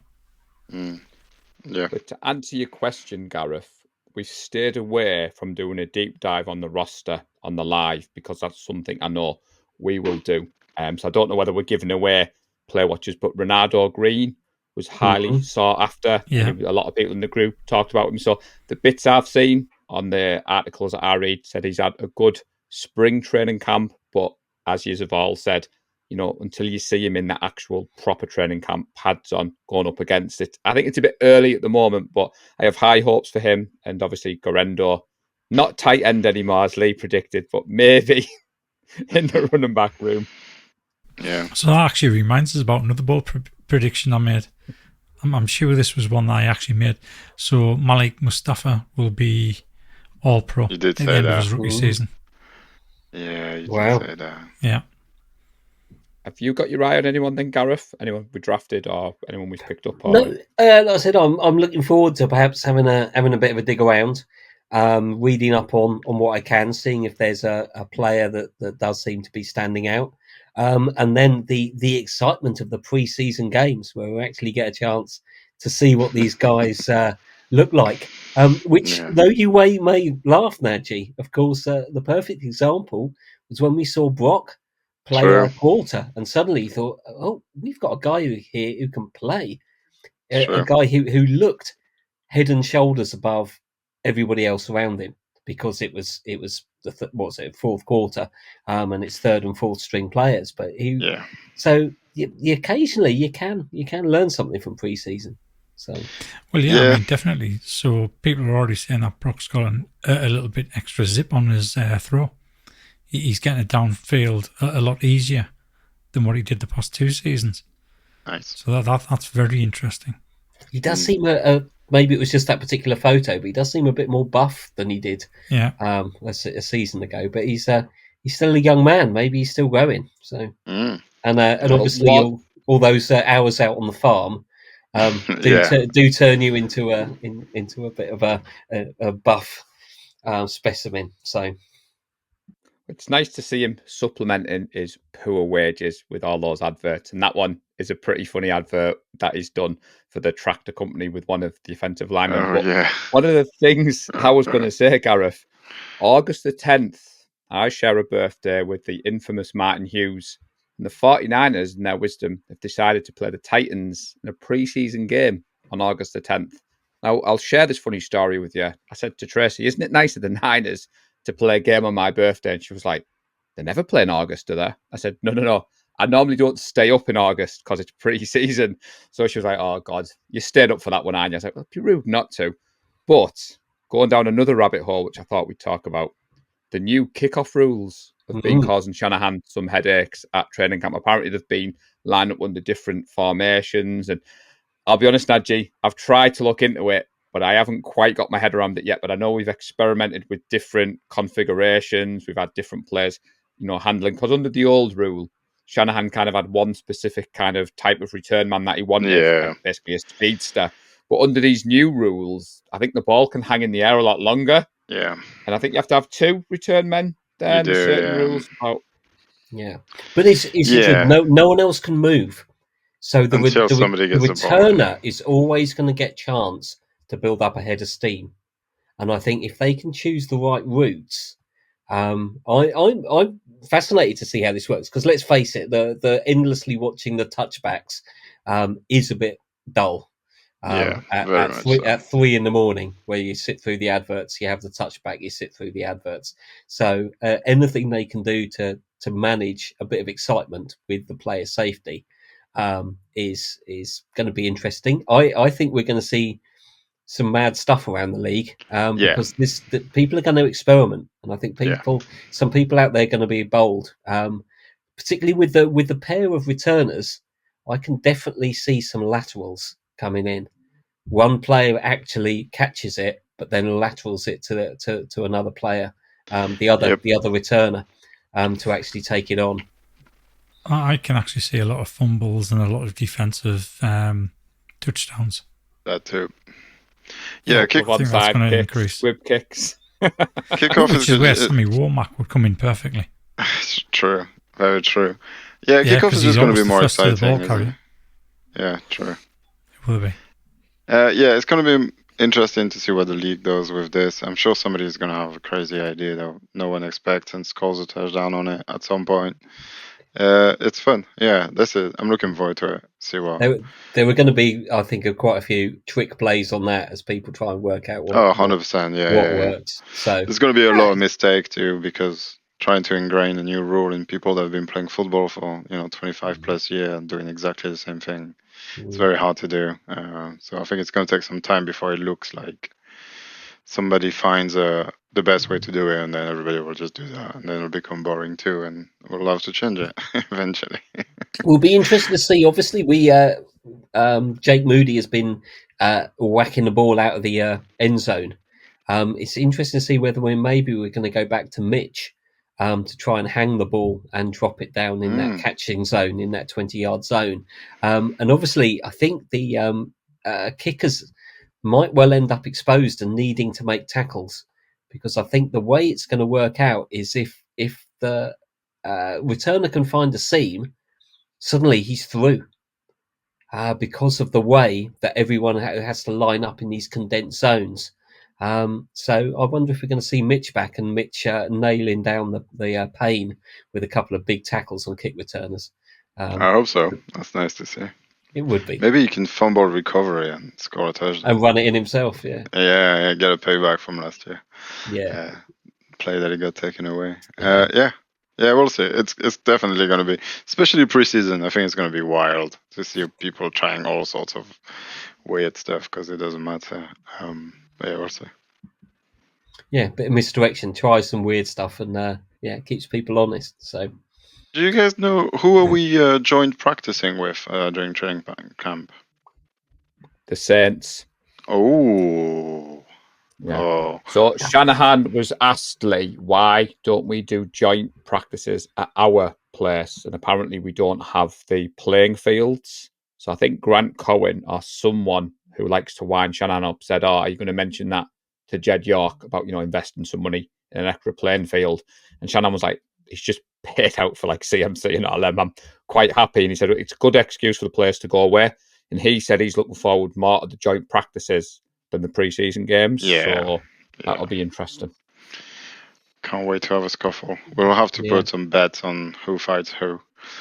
Yeah. But to answer your question, Gareth, we've stayed away from doing a deep dive on the roster on the live because that's something I know we will do. So I don't know whether we're giving away play watchers, but Ronaldo Green was highly sought after. Yeah. A lot of people in the group talked about him. So the bits I've seen on the articles that I read said he's had a good spring training camp, but as you have all said, until you see him in that actual proper training camp, pads on, going up against it. I think it's a bit early at the moment, but I have high hopes for him. And obviously Gorendo, not tight end anymore, as Lee predicted, but maybe in the running back room. Yeah. So that actually reminds us about another bold prediction I made. I'm sure this was one that I actually made. So Malik Mustafa will be all pro You did at the say end of that. his rookie season. Yeah, you Wow. did say that. Yeah. Have you got your eye on anyone then, Gareth? Anyone we drafted or anyone we've picked up? Or... No, like I said, I'm looking forward to perhaps having a bit of a dig around, reading up on what I can, seeing if there's a player that does seem to be standing out, and then the excitement of the pre-season games where we actually get a chance to see what these guys look like. Which, though you may laugh, Nadji, of course, the perfect example was when we saw Brock play a quarter, and suddenly you thought, oh, we've got a guy here who can play. A guy who looked head and shoulders above everybody else around him because it was the fourth quarter, and it's third and fourth string players. But so you occasionally you can learn something from preseason. So I mean, definitely. So people are already saying that Brock's got a little bit extra zip on his throw. He's getting it downfield a lot easier than what he did the past 2 seasons. Nice. So that's very interesting. He does seem maybe it was just that particular photo, but he does seem a bit more buff than he did a season ago. But he's still a young man. Maybe he's still growing. So and obviously all those hours out on the farm do turn you into a bit of a buff specimen. So. It's nice to see him supplementing his poor wages with all those adverts. And that one is a pretty funny advert that he's done for the tractor company with one of the defensive linemen. Oh But yeah. one of the things I was going to say, Gareth, August the 10th, I share a birthday with the infamous Martin Hughes. And the 49ers, in their wisdom, have decided to play the Titans in a preseason game on August the 10th. Now, I'll share this funny story with you. I said to Tracy, isn't it nice of the Niners to play a game on my birthday? And she was like, they never play in August, do they? I said, no. I normally don't stay up in August because it's pre-season. So she was like, oh, God, you stayed up for that one, aren't you? I was like, well, it'd be rude not to. But going down another rabbit hole, which I thought we'd talk about, the new kickoff rules have been causing Shanahan some headaches at training camp. Apparently, they've been lined up under different formations. And I'll be honest, Nadji, I've tried to look into it, but I haven't quite got my head around it yet. But I know we've experimented with different configurations. We've had different players, handling. Because under the old rule, Shanahan kind of had one specific kind of type of return man that he wanted, like basically a speedster. But under these new rules, I think the ball can hang in the air a lot longer. Yeah. And I think you have to have 2 return men there. You do, certain yeah. rules about. Yeah, but it's no one else can move. So Until somebody the gets the ball. returner is always going to get chance to build up a head of steam. And I think if they can choose the right routes, I'm fascinated to see how this works. Because let's face it, the endlessly watching the touchbacks is a bit dull. At 3 in the morning, where you sit through the adverts, you have the touchback, you sit through the adverts. So anything they can do to manage a bit of excitement with the player safety is going to be interesting. I think we're going to see some mad stuff around the league because people are going to experiment, and I think some people out there are going to be bold, particularly with the pair of returners. I can definitely see some laterals coming in. One player actually catches it, but then laterals it to another player, the other returner, to actually take it on. I can actually see a lot of fumbles and a lot of defensive touchdowns. That too. Yeah, kick increase. Whip kicks. Kickoff which is where Sammy Womack would come in perfectly. It's true. Very true. Yeah, kickoff is just going to be more exciting. Yeah, true. It will be. It's going to be interesting to see what the league does with this. I'm sure somebody is going to have a crazy idea that no one expects and scores a touchdown on it at some point. It's fun. Yeah, that's it. I'm looking forward to it. See what. There were going to be, I think, quite a few trick plays on that as people try and work out what 100%. What works. So there's going to be a lot of mistake too, because trying to ingrain a new rule in people that have been playing football for 25 plus years and doing exactly the same thing, it's very hard to do. So I think it's going to take some time before it looks like somebody finds the best way to do it, and then everybody will just do that, and then it'll become boring too, and we'll have to change it eventually. We'll be interested to see. Obviously, Jake Moody has been whacking the ball out of the end zone. It's interesting to see whether we're going to go back to Mitch to try and hang the ball and drop it down in that catching zone, in that 20-yard zone. And obviously, I think the kickers might well end up exposed and needing to make tackles, because I think the way it's going to work out is if the returner can find a seam, suddenly he's through, because of the way that everyone has to line up in these condensed zones. So I wonder if we're going to see Mitch back, and Mitch nailing down the pain with a couple of big tackles on kick returners. I hope so. That's nice to see. It would be. Maybe he can fumble recovery and score a touchdown. And run it in himself, yeah. Yeah, get a payback from last year. Yeah. Play that he got taken away. Yeah, we'll see. It's definitely going to be, especially preseason, I think it's going to be wild to see people trying all sorts of weird stuff, because it doesn't matter. But yeah, we'll see. Yeah, bit of misdirection, try some weird stuff, and it keeps people honest. So, do you guys know who are we joint practicing with during training camp? The Saints. Oh. Yeah. Oh. So Shanahan was asked, Lee, why don't we do joint practices at our place? And apparently we don't have the playing fields. So I think Grant Cohen or someone who likes to wind Shanahan up said, are you going to mention that to Jed York about, investing some money in an extra playing field? And Shanahan was like, he's just paid out for like CMC and all them. I'm quite happy. And he said it's a good excuse for the players to go away. And he said he's looking forward more to the joint practices than the pre-season games. Yeah. So that'll be interesting. Can't wait to have a scuffle. We'll have to Yeah. put some bets on who fights who.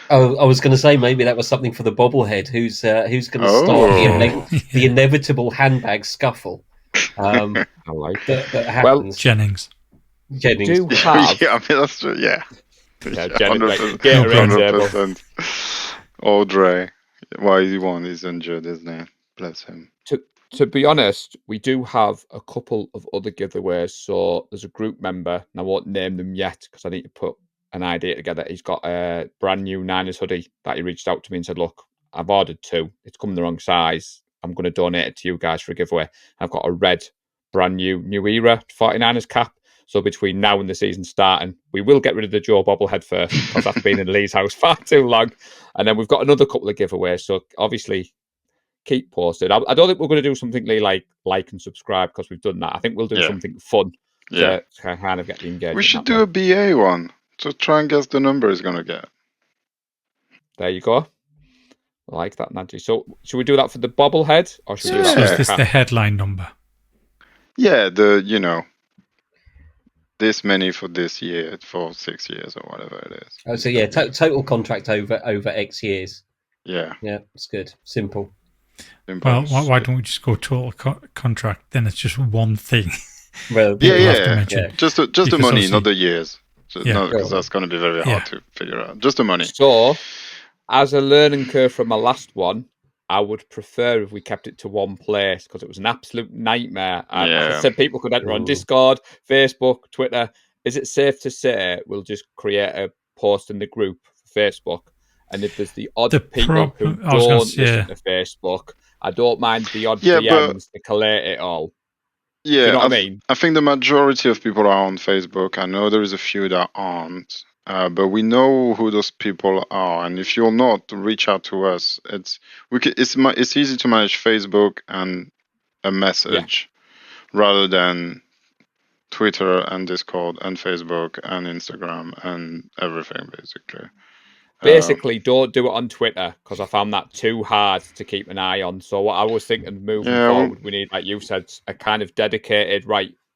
Oh, I was going to say maybe that was something for the bobblehead. Who's going to start the inevitable handbag scuffle? I like it. That happens. Jennings. Jennings. Do have Yeah, I mean, that's true. Yeah. Yeah, Jennings, like, 100%. Gatorade 100%. Audrey. Why is he one? He's injured, isn't he? Bless him. To be honest, we do have a couple of other giveaways. So there's a group member, and I won't name them yet because I need to put an idea together. He's got a brand new Niners hoodie that he reached out to me and said, look, I've ordered 2. It's come in the wrong size. I'm going to donate it to you guys for a giveaway. I've got a red, brand new era 49ers cap. So between now and the season starting, we will get rid of the Joe bobblehead first because that's been in Lee's house far too long. And then we've got another couple of giveaways. So obviously, keep posted. I don't think we're going to do something like and subscribe because we've done that. I think we'll do something fun to kind of get the engagement. We should do a BA one to try and guess the number he's going to get. There you go. I like that, Nancy. So should we do that for the bobblehead or should we do that So for is the this cap? the headline number? Yeah, this many for this year, for 6 years or whatever it is. Oh, so yeah, total contract over X years. Yeah. Yeah, it's good. Simple. Well, why don't we just go total contract? Then it's just one thing. Well, People have to yeah. mention. Just the Because money, obviously- not the years. Yeah. No, because that's going to be very hard to figure out. Just the money. So, as a learning curve from my last one, I would prefer if we kept it to one place because it was an absolute nightmare. And I said people could enter on Discord, Facebook, Twitter. Is it safe to say we'll just create a post in the group for Facebook? And if there's the odd people who don't listen to Facebook, I don't mind the odd DMs to collate it all. Yeah, Do you know what I mean? I think the majority of people are on Facebook. I know there is a few that aren't, but we know who those people are. And if you're not, reach out to us. It's easy to manage Facebook and a message rather than Twitter and Discord and Facebook and Instagram and everything basically. Basically, don't do it on Twitter because I found that too hard to keep an eye on. So what I was thinking moving forward, we need, like you said, a kind of dedicated,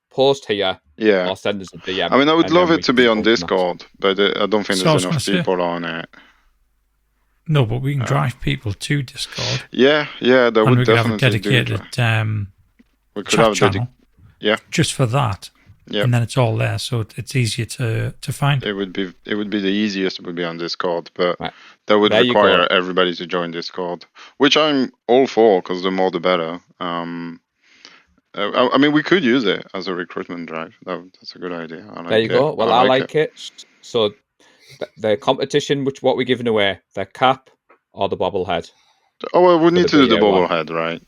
post here or send us a DM. I mean, I would love it to be on Discord, but I don't think there's enough people on it. No, but we can drive people to Discord. Yeah, that and would we could definitely have a dedicated we could chat have channel just for that. Yeah. And then it's all there, so it's easier to find. It would be the easiest. It would be on Discord, but that would require everybody to join Discord, which I'm all for because the more the better. I mean, we could use it as a recruitment drive. That's a good idea. There you go. Well, I like it. So the competition, what we're giving away, the cap or the bobblehead? Oh, well, we need to do the bobblehead, right?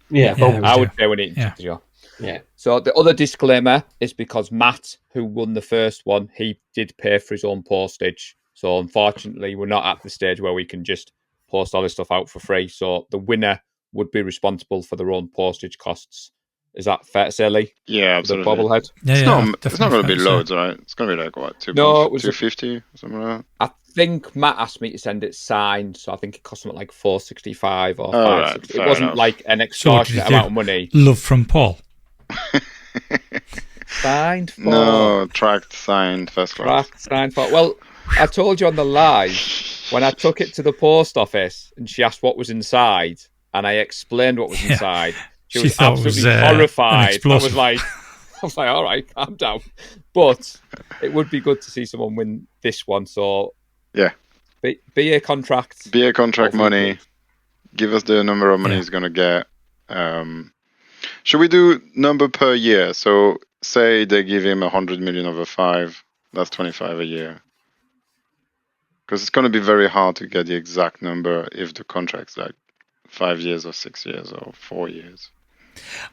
Yeah, I would say we need to do. Yeah. So the other disclaimer is because Matt, who won the first one, he did pay for his own postage. So unfortunately, we're not at the stage where we can just post all this stuff out for free. So the winner would be responsible for their own postage costs. Is that fair to say, Lee? Yeah, absolutely. The bobblehead? It's not going to be loads, right? It's going to be like, what, 250, something like that? I think Matt asked me to send it signed, so I think it cost something like $465 or $560. Right, it wasn't like an extortionate amount of money. Love from Paul. Signed for... No, tracked, signed, first class. Tracked, signed for... Well, I told you on the live, when I took it to the post office and she asked what was inside, and I explained what was inside, she was absolutely horrified. I was like, all right, calm down. But it would be good to see someone win this one. So, BA contract. BA contract money. Give us the number of money he's going to get. Should we do number per year? So, say they give him 100 million over 5. That's 25 a year. Because it's going to be very hard to get the exact number if the contract's like 5 years or 6 years or 4 years.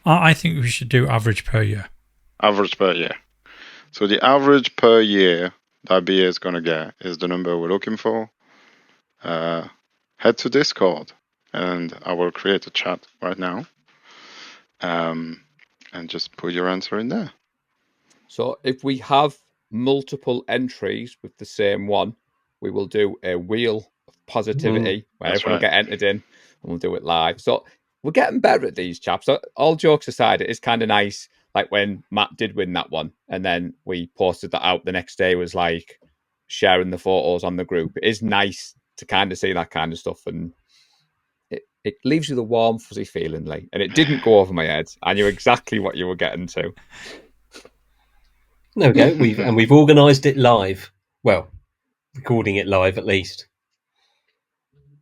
I think we should do average per year. Average per year. So the average per year that BA is going to get is the number we're looking for. Head to Discord and I will create a chat right now. And just put your answer in there. So if we have multiple entries with the same one, we will do a wheel of positivity where That's everyone will right. get entered in, and we'll do it live. So we're getting better at these, chaps. So, all jokes aside, it is kind of nice. Like when Matt did win that one, and then we posted that out the next day, was like sharing the photos on the group. It is nice to kind of see that kind of stuff, and it leaves you the warm, fuzzy feeling, Lee. And it didn't go over my head. I knew exactly what you were getting to. There we go. We've organised it live. Well, recording it live at least.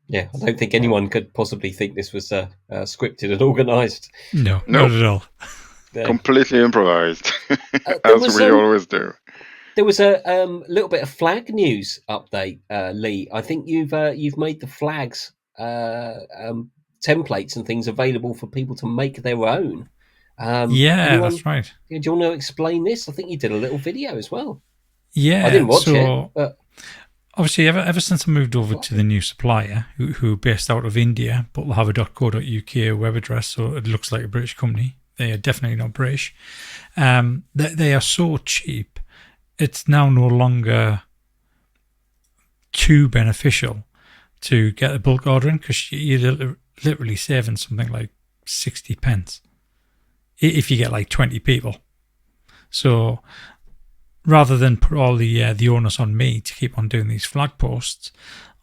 Yeah, I don't think anyone could possibly think this was scripted and organised. No, Nope. not at all. Yeah. Completely improvised, there as was, we always do. There was a little bit of flag news update, Lee. I think you've made the flags templates and things available for people to make their own. That's right. Do you want to explain this? I think you did a little video as well. Yeah, I didn't watch it, but obviously, ever since I moved over to the new supplier, who are based out of India, but will have a .co.uk web address, so it looks like a British company. They are definitely not British. They are so cheap. It's now no longer too beneficial to get a bulk order in, because you're literally saving something like 60 pence if you get like 20 people. So rather than put all the onus on me to keep on doing these flag posts,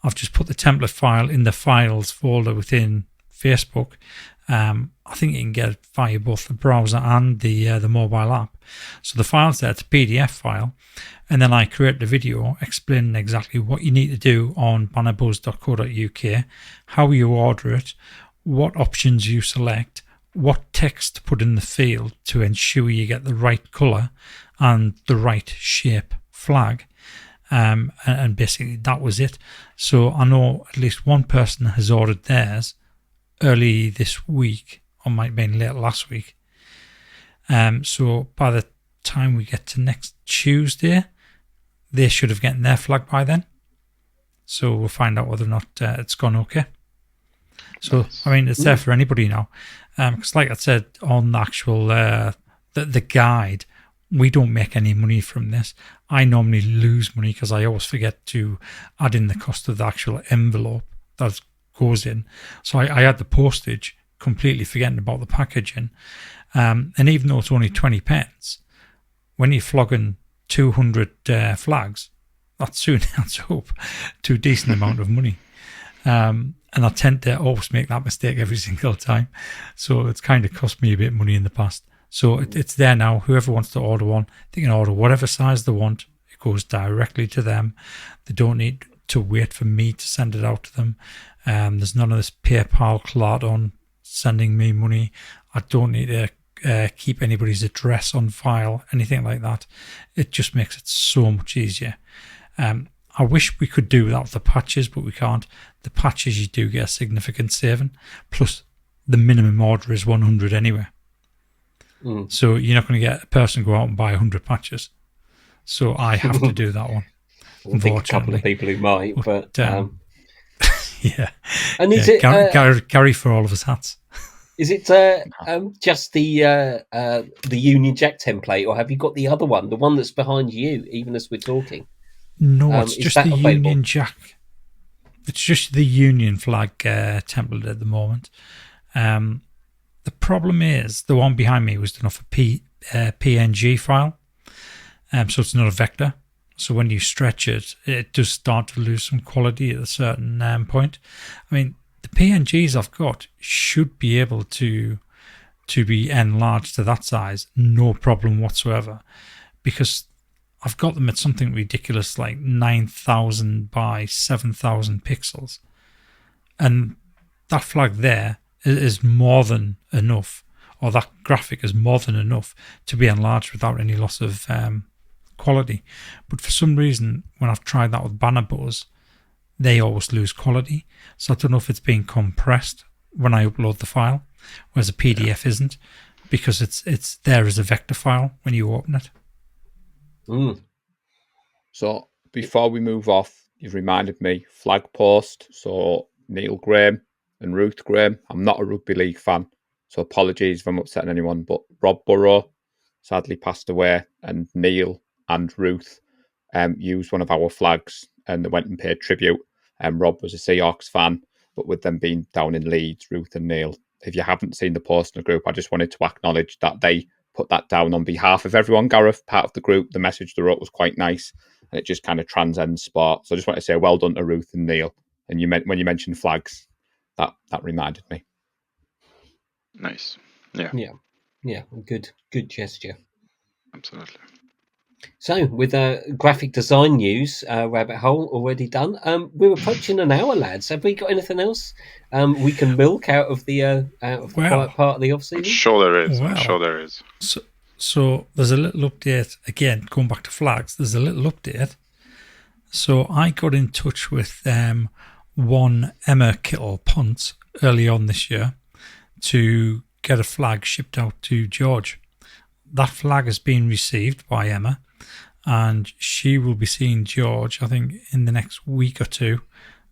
I've just put the template file in the files folder within Facebook. I think you can get it via both the browser and the mobile app. So the file's there, it's a PDF file, and then I create a video explaining exactly what you need to do on bannerbuzz.co.uk, how you order it, what options you select, what text to put in the field to ensure you get the right colour and the right shape flag. And basically that was it. So I know at least one person has ordered theirs early this week, or might have been late last week. So by the time we get to next Tuesday, they should have gotten their flag by then. So we'll find out whether or not it's gone okay. So, I mean, it's there for anybody now. Because like I said, on the actual the guide, we don't make any money from this. I normally lose money because I always forget to add in the cost of the actual envelope that goes in. So I add the postage, completely forgetting about the packaging. And even though it's only 20 pence, when you're flogging 200 flags, that soon adds up to a decent amount of money. And I tend to always make that mistake every single time. So it's kind of cost me a bit of money in the past. So it's there now. Whoever wants to order one, they can order whatever size they want. It goes directly to them. They don't need to wait for me to send it out to them. There's none of this PayPal clot on sending me money. I don't need to keep anybody's address on file, anything like that. It just makes it so much easier. I wish we could do that with the patches, but we can't. The patches, you do get a significant saving. Plus, the minimum order is 100 anyway. So you're not going to get a person go out and buy 100 patches. So I have to do that one. I think a couple of people who might, but yeah. And is Gary for all of his hats. Is it just the Union Jack template, or have you got the other one, the one that's behind you, even as we're talking? No, it's just the available? Union Jack. It's just the Union flag template at the moment. The problem is the one behind me was done off a PNG file, so it's not a vector. So when you stretch it, it does start to lose some quality at a certain point. I mean, the PNGs I've got should be able to be enlarged to that size, no problem whatsoever, because I've got them at something ridiculous like 9,000 by 7,000 pixels. And that flag there is more than enough, or that graphic is more than enough to be enlarged without any loss of quality. But for some reason, when I've tried that with Banner Buzz, they always lose quality. So I don't know if it's being compressed when I upload the file, whereas a PDF isn't, because it's there as a vector file when you open it. So before we move off, you've reminded me, flag post. So Neil Graham and Ruth Graham. I'm not a rugby league fan, so apologies if I'm upsetting anyone, but Rob Burrow sadly passed away, and Neil and Ruth used one of our flags, and they went and paid tribute. Rob was a Seahawks fan, but with them being down in Leeds, Ruth and Neil, if you haven't seen the post in the group, I just wanted to acknowledge that they put that down on behalf of everyone. Gareth, part of the group, the message they wrote was quite nice, and it just kind of transcends sport. So I just want to say well done to Ruth and Neil. And when you mentioned flags, that reminded me. Nice. Yeah. Yeah, good gesture. Absolutely. So, with graphic design news, rabbit hole already done. We're approaching an hour, lads. Have we got anything else we can milk out of the quiet part of the off I'm season? sure there is. Wow. I'm sure there is. So there's a little update again. Going back to flags, there's a little update. So I got in touch with one Emma Kittle Punt early on this year to get a flag shipped out to George. That flag has been received by Emma, and she will be seeing George, I think, in the next week or two,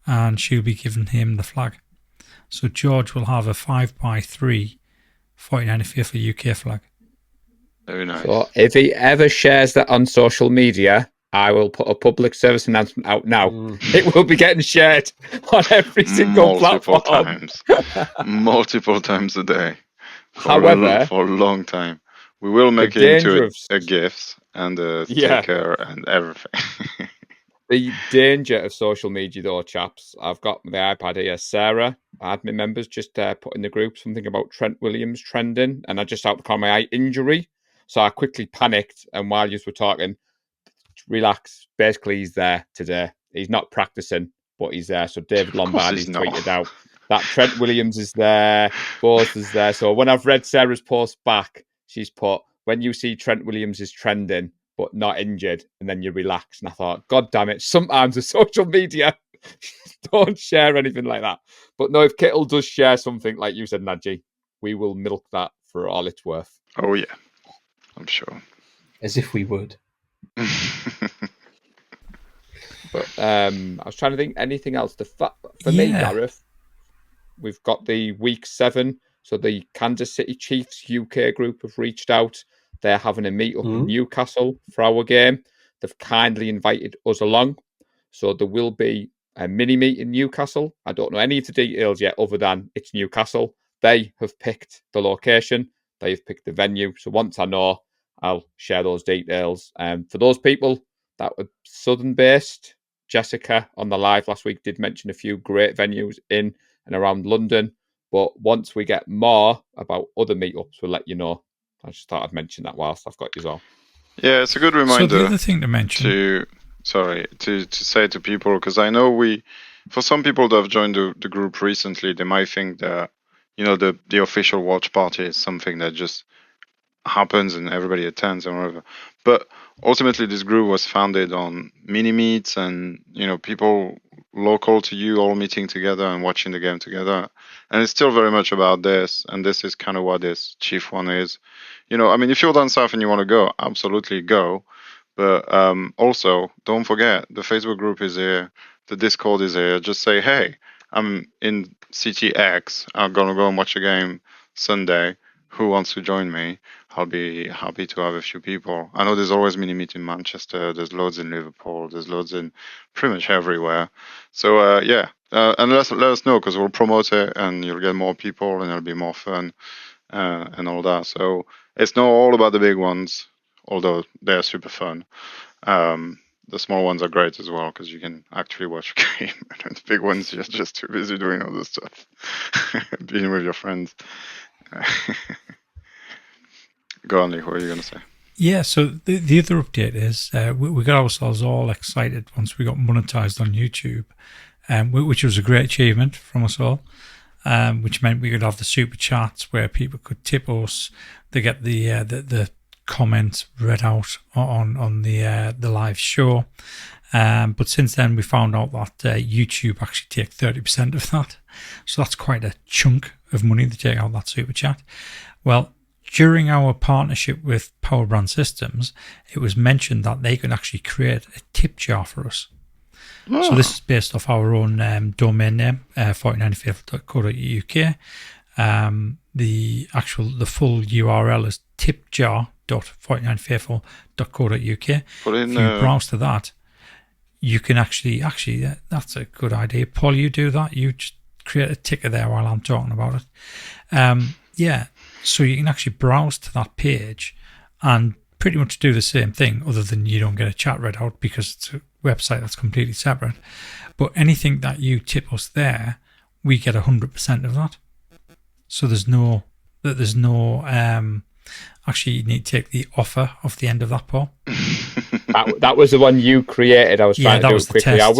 and she'll be giving him the flag. So George will have a 5x3 49th UK flag. Very nice. So if he ever shares that on social media, I will put a public service announcement out now. It will be getting shared on every single multiple platform. Multiple times a day. However, for a long time. We will make it into a GIF and a sticker and everything. The danger of social media, though, chaps, I've got the iPad here. Sarah, admin members, just put in the group something about Trent Williams trending, and I just out the corner of my eye, injury. So I quickly panicked, and while you were talking, relax. Basically, he's there today. He's not practicing, but he's there. So David Lombardi's tweeted out that Trent Williams is there, Bose is there. So when I've read Sarah's post back, she's put, when you see Trent Williams is trending, but not injured, and then you relax. And I thought, God damn it, sometimes the social media don't share anything like that. But no, if Kittle does share something, like you said, Nadji, we will milk that for all it's worth. Oh, yeah. I'm sure. As if we would. But I was trying to think anything else. For me, Gareth, we've got the week 7. So the Kansas City Chiefs UK group have reached out. They're having a meet up in Newcastle for our game. They've kindly invited us along. So there will be a mini meet in Newcastle. I don't know any of the details yet other than it's Newcastle. They have picked the location. They have picked the venue. So once I know, I'll share those details. For those people that were Southern based, Jessica on the live last week did mention a few great venues in and around London. But once we get more about other meetups, we'll let you know. I just thought I'd mention that whilst I've got you all. Yeah, it's a good reminder. So the other thing to mention, to say to people, because I know for some people that have joined the group recently, they might think that the official watch party is something that just happens and everybody attends and whatever. But ultimately, this group was founded on mini meets and people local to you all meeting together and watching the game together, and it's still very much about this. And this is kind of what this Chief one is. If you're down south and you want to go, absolutely go. But also, don't forget the Facebook group is here, the Discord is here. Just say, hey, I'm in CTX. I'm gonna go and watch a game Sunday. Who wants to join me? I'll be happy to have a few people. I know there's always mini meet in Manchester. There's loads in Liverpool. There's loads in pretty much everywhere. So and let us know, because we'll promote it and you'll get more people and it'll be more fun and all that. So it's not all about the big ones, although they're super fun. The small ones are great as well, because you can actually watch a game. And the big ones, you're just too busy doing all this stuff, being with your friends. Go on, Lee, what are you going to say? Yeah, so the other update is we got ourselves all excited once we got monetized on YouTube, which was a great achievement from us all, which meant we could have the super chats where people could tip us. They get the comment read out on the live show. But since then, we found out that YouTube actually take 30% of that. So that's quite a chunk of money to take out that super chat. Well, during our partnership with Power Brand Systems, it was mentioned that they could actually create a tip jar for us. Oh. So this is based off our own domain name, 49faithful.co.uk. The full URL is tipjar, www.49faithful.co.uk. Put in, If you browse to that, you can actually, that's a good idea. Paul, you do that. You just create a ticker there while I'm talking about it. Yeah, so you can actually browse to that page and pretty much do the same thing, other than you don't get a chat read out because it's a website that's completely separate. But anything that you tip us there, we get 100% of that. So there's no actually, you need to take the offer off the end of that, Paul. That was the one you created. I was trying to do it quickly. Test.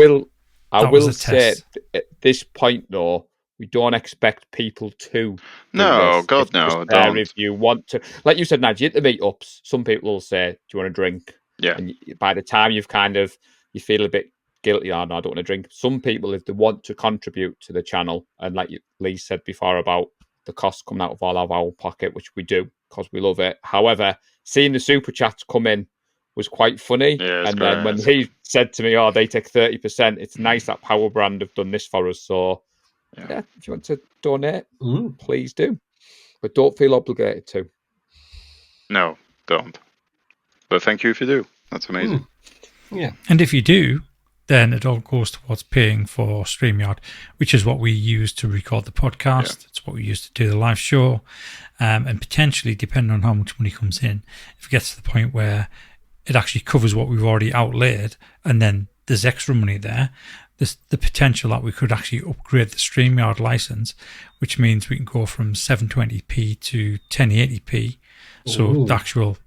I will say at this point though, we don't expect people to. No, God, no, don't. If you want to, like you said, Nigel, at the meetups, some people will say, "Do you want a drink?" Yeah. And by the time you feel a bit guilty, "Oh no, I don't want to drink." Some people, if they want to contribute to the channel, and like Lee said before about the costs coming out of all of our pocket, which we do because we love it. However, seeing the super chats come in was quite funny. Yeah, and then when he said to me, "Oh, they take 30%," it's nice that Power Brand have done this for us. So, yeah, if you want to donate, please do, but don't feel obligated to. No, don't. But thank you if you do. That's amazing. Yeah. And if you do, then it all goes towards paying for StreamYard, which is what we use to record the podcast. It's what we use to do the live show. And potentially, depending on how much money comes in, if it gets to the point where it actually covers what we've already outlaid, and then there's extra money there, there's the potential that we could actually upgrade the StreamYard license, which means we can go from 720p to 1080p. So the actual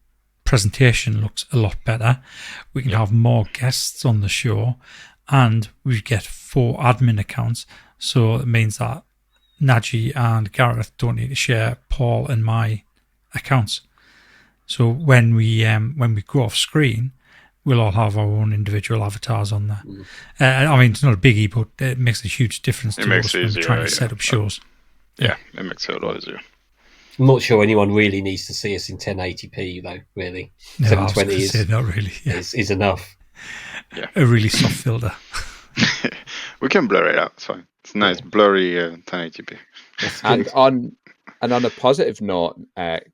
presentation looks a lot better. We can have more guests on the show, and we get 4 admin accounts. So it means that Nadji and Gareth don't need to share Paul and my accounts. So when we go off screen, we'll all have our own individual avatars on there. I mean, it's not a biggie, but it makes a huge difference to us when we're trying to set up shows. Yeah, it makes it a lot easier. I'm not sure anyone really needs to see us in 1080p, though, really. No, 720 not really. Yeah. is enough. Yeah. A really soft filter. We can blur it out. It's fine. It's nice, blurry 1080p. And on a positive note,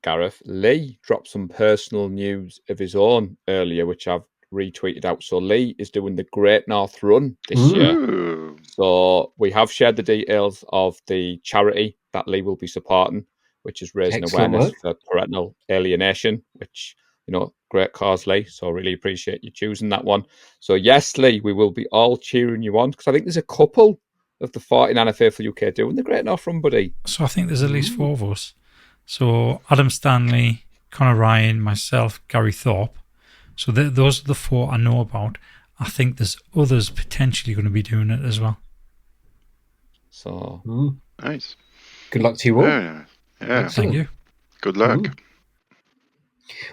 Gareth, Lee dropped some personal news of his own earlier, which I've retweeted out. So Lee is doing the Great North Run this year. So we have shared the details of the charity that Lee will be supporting, which is raising awareness for parental alienation, which, great cause, Lee. So really appreciate you choosing that one. So yes, Lee, we will be all cheering you on, because I think there's a couple of the 49 Faithful UK doing the Great North Run, buddy. So I think there's at least 4 of us. So Adam Stanley, Connor Ryan, myself, Gary Thorpe. So those are the 4 I know about. I think there's others potentially going to be doing it as well. So nice. Good luck to you all. Yeah. Thank you. Good luck.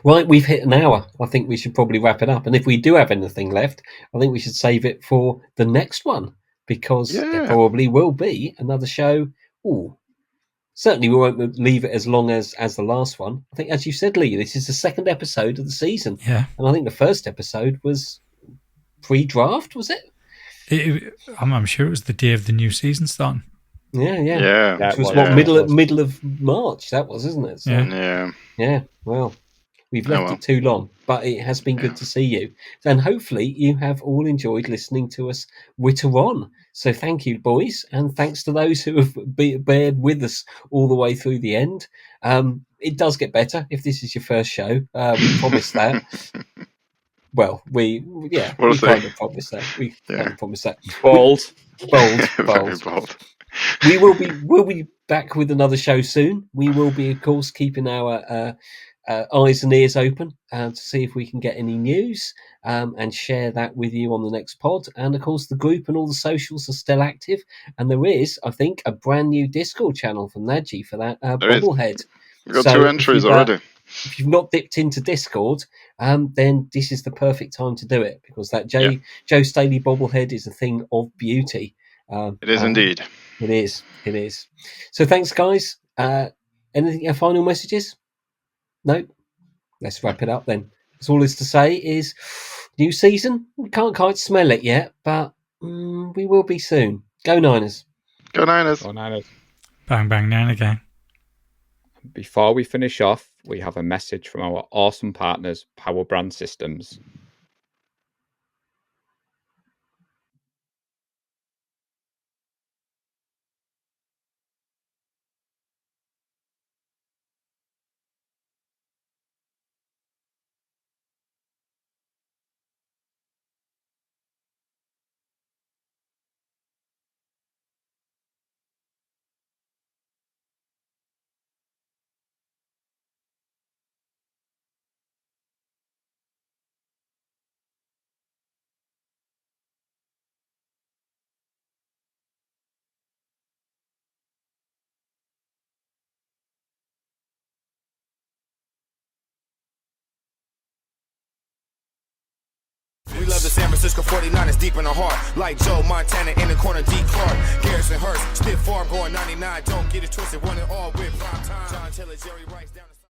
Right, we've hit an hour. I think we should probably wrap it up. And if we do have anything left, I think we should save it for the next one, because there probably will be another show. Certainly we won't leave it as long as the last one. I think, as you said, Lee, this is the 2nd episode of the season. Yeah. And I think the first episode was pre-draft, was it? I'm sure it was the day of the new season starting. Yeah. Which was middle of March, that was, isn't it? So, yeah. Well, we've left it too long, but it has been good to see you. And hopefully you have all enjoyed listening to us witter on. So thank you, boys, and thanks to those who have bared with us all the way through the end. It does get better if this is your first show. We promise that. Well, we kind of promise that. We kind of promise that. Bold. Very bold. We'll be back with another show soon. We will be, of course, keeping our eyes and ears open to see if we can get any news and share that with you on the next pod. And of course, the group and all the socials are still active. And there is, I think, a brand new Discord channel from Nadji for that bobblehead. We've got 2 entries already. If you've not dipped into Discord, then this is the perfect time to do it, because that Joe Staley bobblehead is a thing of beauty. It is indeed. It is. So thanks, guys. Anything? Final messages? No? Let's wrap it up then. That's all is to say is new season. We can't quite smell it yet, but we will be soon. Go Niners. Go Niners. Go Niners. Bang, bang, 9 again. before we finish off, we have a message from our awesome partners, Power Brand Systems. We love the San Francisco 49ers deep in the heart. Like Joe Montana in the corner, D. Clark. Garrison Hurst, stiff farm going 99. Don't get it twisted, one and all with prime time. John Taylor, Jerry Rice down the